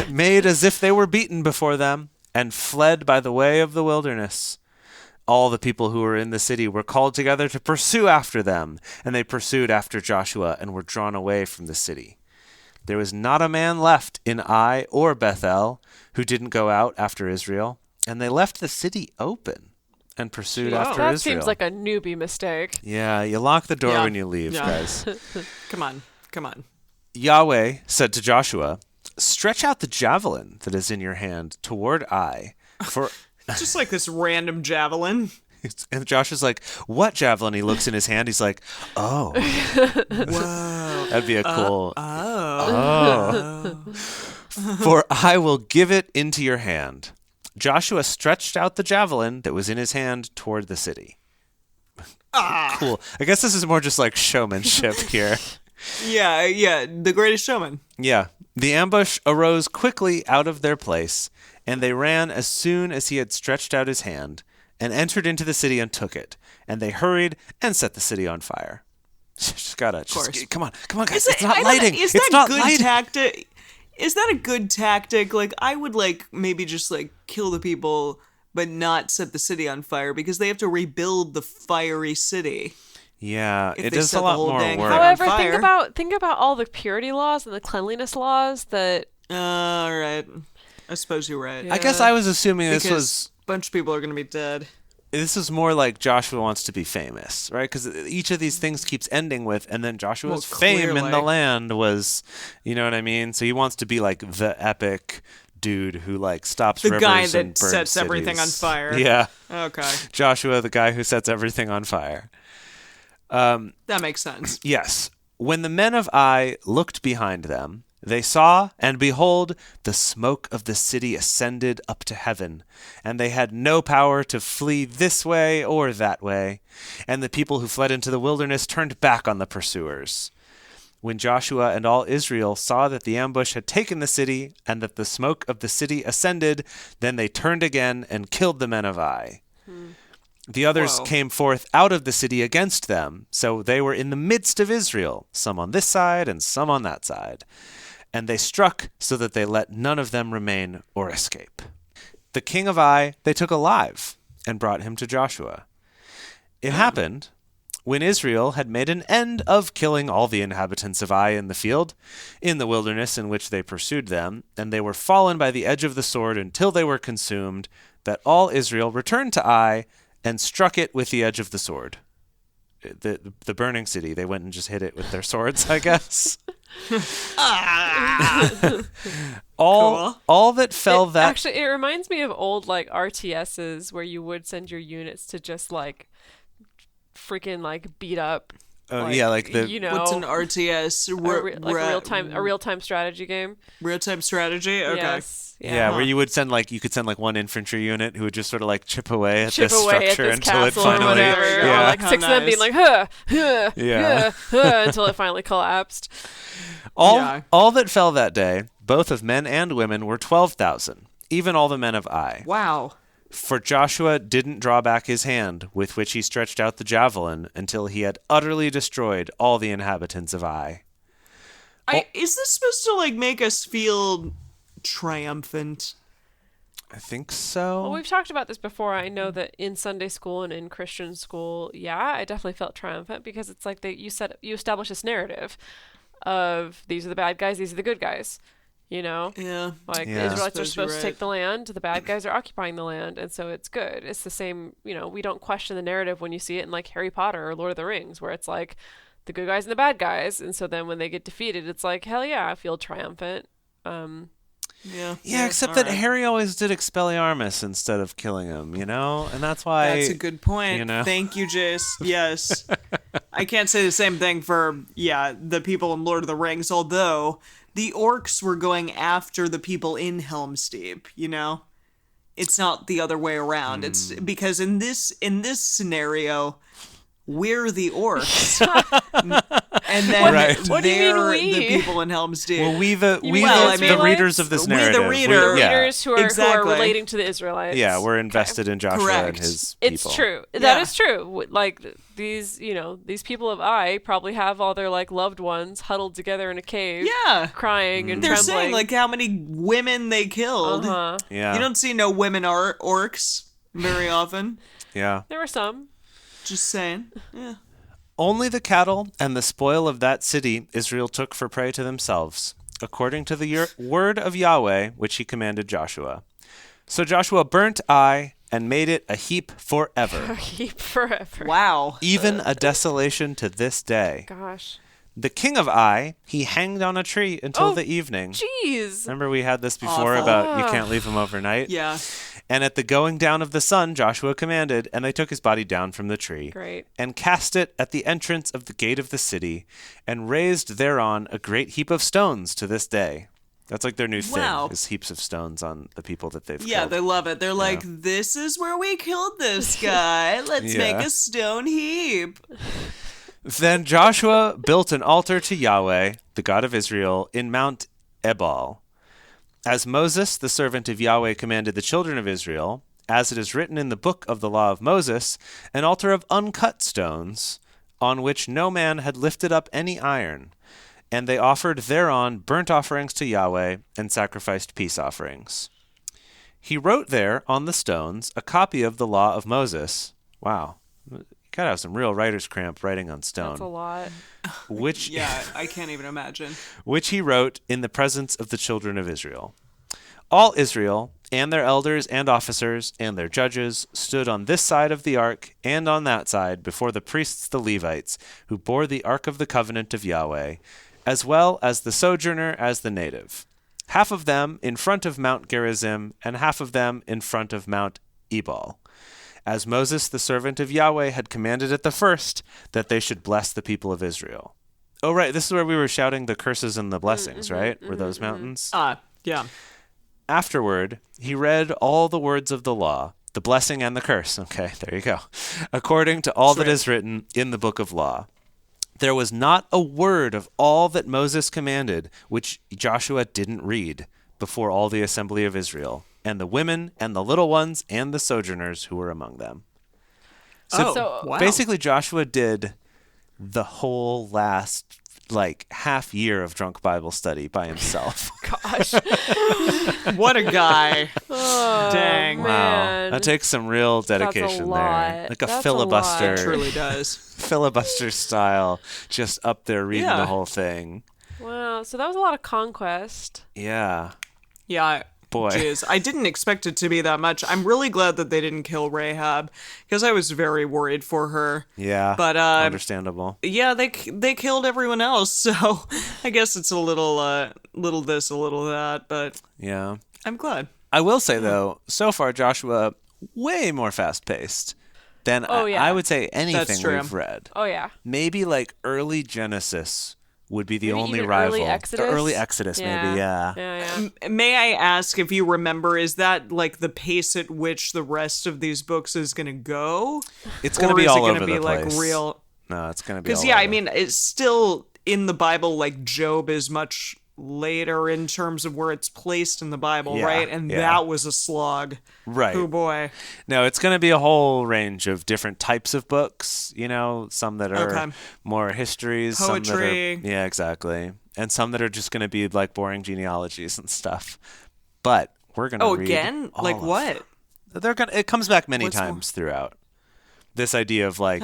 made as if they were beaten before them, and fled by the way of the wilderness. All the people who were in the city were called together to pursue after them, and they pursued after Joshua and were drawn away from the city. There was not a man left in Ai or Bethel who didn't go out after Israel, and they left the city open and pursued after that Israel. Seems like a newbie mistake. Yeah, you lock the door when you leave, guys. Come on. Yahweh said to Joshua, "Stretch out the javelin that is in your hand toward Ai, for..." Just like this random javelin. And Josh is like, "What javelin?" He looks in his hand. He's like, "Oh, whoa, that'd be a cool." For I will give it into your hand. Joshua stretched out the javelin that was in his hand toward the city. Cool. I guess this is more just like showmanship here. Yeah, the greatest showman. Yeah. The ambush arose quickly out of their place, and they ran as soon as he had stretched out his hand, and entered into the city and took it. And they hurried and set the city on fire. Come on, guys! It's not lighting. Is it's that not good lighting. tactic? Is that a good tactic? Like, I would maybe just kill the people, but not set the city on fire because they have to rebuild the fiery city. Yeah, it is a lot more work. However, think about all the purity laws and the cleanliness laws that. All right. I suppose you're right. Yeah. I guess I was assuming because this was a bunch of people are going to be dead. This is more like Joshua wants to be famous, right? Because each of these things keeps ending with, and then Joshua's fame in the land was, you know what I mean? So he wants to be like the epic dude who stops the rivers guy and that burns sets cities. Everything on fire. Yeah. Okay. Joshua, the guy who sets everything on fire. That makes sense. Yes. When the men of Ai looked behind them, they saw, and behold, the smoke of the city ascended up to heaven, and they had no power to flee this way or that way. And the people who fled into the wilderness turned back on the pursuers. When Joshua and all Israel saw that the ambush had taken the city, and that the smoke of the city ascended, then they turned again and killed the men of Ai. The others came forth out of the city against them, so they were in the midst of Israel, some on this side and some on that side. And they struck so that they let none of them remain or escape. The king of Ai they took alive and brought him to Joshua. It happened, when Israel had made an end of killing all the inhabitants of Ai in the field, in the wilderness in which they pursued them, and they were fallen by the edge of the sword until they were consumed, that all Israel returned to Ai and struck it with the edge of the sword. the burning city. They went and just hit it with their swords, I guess. All that fell that actually, it reminds me of old like RTSs where you would send your units to just like freaking like beat up. Like the what's an RTS? A real time strategy game. Real time strategy. Okay. Yes. Yeah, where you could send like one infantry unit who would just sort of like chip away at this structure until it finally, or whatever. Or like six of them being like, until it finally collapsed. All that fell that day, both of men and women, were 12,000, even all the men of Ai. Wow. For Joshua didn't draw back his hand with which he stretched out the javelin until he had utterly destroyed all the inhabitants of Ai. Is this supposed to like make us feel triumphant? I think so. Well, we've talked about this before. I know that in Sunday school and in Christian school, I definitely felt triumphant because it's like you establish this narrative of these are the bad guys, these are the good guys. You know? Yeah. Like, the Israelites are supposed to take the land, the bad guys are occupying the land, and so it's good. It's the same, we don't question the narrative when you see it in, like, Harry Potter or Lord of the Rings, where it's, like, the good guys and the bad guys, and so then when they get defeated, it's like, hell yeah, I feel triumphant. Yeah, except that Harry always did Expelliarmus instead of killing him, And that's why... That's a good point. Thank you, Jace. Yes. I can't say the same thing for, the people in Lord of the Rings, although... The orcs were going after the people in Helm's Deep, It's not the other way around. It's because in this scenario, we're the orcs. And then what do you mean we? The people in Helm's Deep. Well, the readers of this narrative. The readers who are relating to the Israelites. Yeah, we're invested in Joshua and his people. It's true. That is true. Like these people of Ai probably have all their like loved ones huddled together in a cave, crying and they're trembling. saying like how many women they killed. Yeah, you don't see no women orcs very often. Yeah, there were some. Just saying. Yeah. Only the cattle and the spoil of that city Israel took for prey to themselves, according to the word of Yahweh, which he commanded Joshua. So Joshua burnt Ai and made it a heap forever. A heap forever. Wow. Even a desolation to this day. Gosh. The king of Ai, he hanged on a tree until the evening. Jeez. Remember we had this before about you can't leave him overnight? Yeah. And at the going down of the sun, Joshua commanded, and they took his body down from the tree. Great. And cast it at the entrance of the gate of the city, and raised thereon a great heap of stones to this day. That's like their new thing, is heaps of stones on the people that they've killed. Yeah, they love it. They're like, this is where we killed this guy. Let's make a stone heap. Then Joshua built an altar to Yahweh, the God of Israel, in Mount Ebal. As Moses, the servant of Yahweh, commanded the children of Israel, as it is written in the book of the law of Moses, an altar of uncut stones, on which no man had lifted up any iron. And they offered thereon burnt offerings to Yahweh, and sacrificed peace offerings. He wrote there on the stones a copy of the law of Moses. Wow. You gotta have some real writer's cramp writing on stone. That's a lot. Which I can't even imagine. Which he wrote in the presence of the children of Israel. All Israel, and their elders and officers, and their judges, stood on this side of the ark, and on that side, before the priests the Levites, who bore the ark of the covenant of Yahweh, as well as the sojourner as the native. Half of them in front of Mount Gerizim, and half of them in front of Mount Ebal. As Moses, the servant of Yahweh, had commanded at the first, that they should bless the people of Israel. Oh, right, this is where we were shouting the curses and the blessings, right? Were those mountains? Yeah. Afterward, he read all the words of the law, the blessing and the curse. Okay, there you go. According to all that is written in the book of law. There was not a word of all that Moses commanded, which Joshua didn't read before all the assembly of Israel, and the women and the little ones and the sojourners who were among them. So wow. Basically Joshua did the whole last half year of drunk Bible study by himself. Gosh. What a guy. Oh, dang. Man. Wow. That takes some real dedication there. Like That's filibuster. It truly does. Filibuster style, just up there reading the whole thing. Wow. So that was a lot of conquest. Yeah. Yeah. boy. Jeez, I didn't expect it to be that much. I'm really glad that they didn't kill Rahab because I was very worried for her. Yeah, but understandable. Yeah, they killed everyone else, so I guess it's a little this, a little that, but yeah, I'm glad. I will say though, so far Joshua way more fast-paced than I would say anything we've read. Oh yeah. Maybe like early Genesis would be the Maybe only even rival. early Exodus? The early Exodus, maybe, yeah. May I ask if you remember, is that like the pace at which the rest of these books is going to go? It's going to be all over the place. Like real? No, it's going to be all Because I mean, it's still in the Bible. Like Job is much later in terms of where it's placed in the Bible, right? And that was a slog. Right. Oh boy. No, it's going to be a whole range of different types of books, you know, some that are more histories, poetry. Some that are, yeah, exactly. And some that are just going to be like boring genealogies and stuff. But we're going to read again? Like what? It comes back many times throughout. This idea of like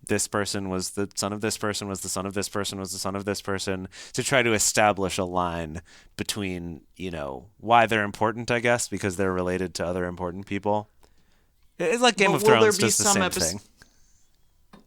this person was the son of this person, was the son of this person, was the son of this person, to try to establish a line between, you know, why they're important, I guess, because they're related to other important people. It's like Game of Thrones, just the same thing.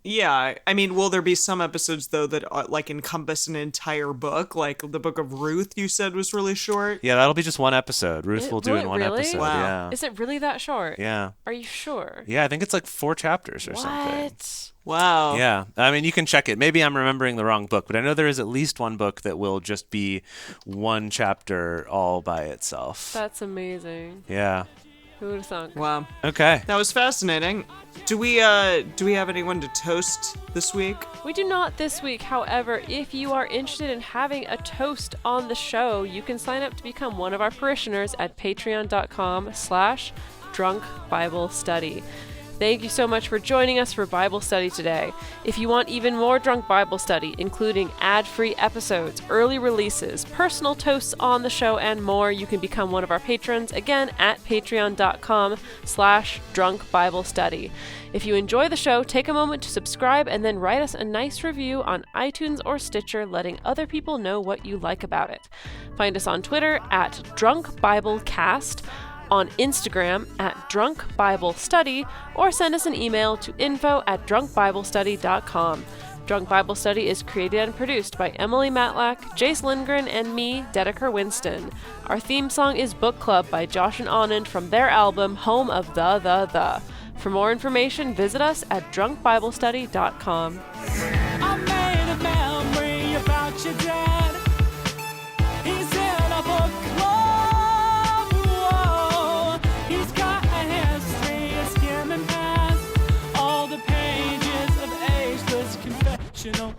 Yeah, I mean, will there be some episodes, though, that like encompass an entire book? Like the book of Ruth, you said was really short? Yeah, that'll be just one episode. Ruth will do it in one episode. Wow. Yeah. Is it really that short? Yeah. Are you sure? Yeah, I think it's like 4 chapters or something. What? Wow. Yeah. I mean, you can check it. Maybe I'm remembering the wrong book, but I know there is at least one book that will just be one chapter all by itself. That's amazing. Yeah. Who would have thunk? Wow. Okay. That was fascinating. Do we have anyone to toast this week? We do not this week. However, if you are interested in having a toast on the show, you can sign up to become one of our parishioners at patreon.com/drunkbiblestudy. Thank you so much for joining us for Bible study today. If you want even more Drunk Bible Study, including ad-free episodes, early releases, personal toasts on the show, and more, you can become one of our patrons, again, at patreon.com/drunkbiblestudy. If you enjoy the show, take a moment to subscribe and then write us a nice review on iTunes or Stitcher, letting other people know what you like about it. Find us on Twitter at DrunkBibleCast, on Instagram at Drunk Bible Study, or send us an email to info@drunkbiblestudy.com. Drunk Bible Study is created and produced by Emily Matlack, Jace Lindgren, and me, Dedeker Winston. Our theme song is Book Club by Josh and Anand from their album Home of the. For more information, visit us at drunkbiblestudy.com. I made a memory about your dad. He's in a book club. Whoa. He's got a history of skimming past all the pages of ageless confessional.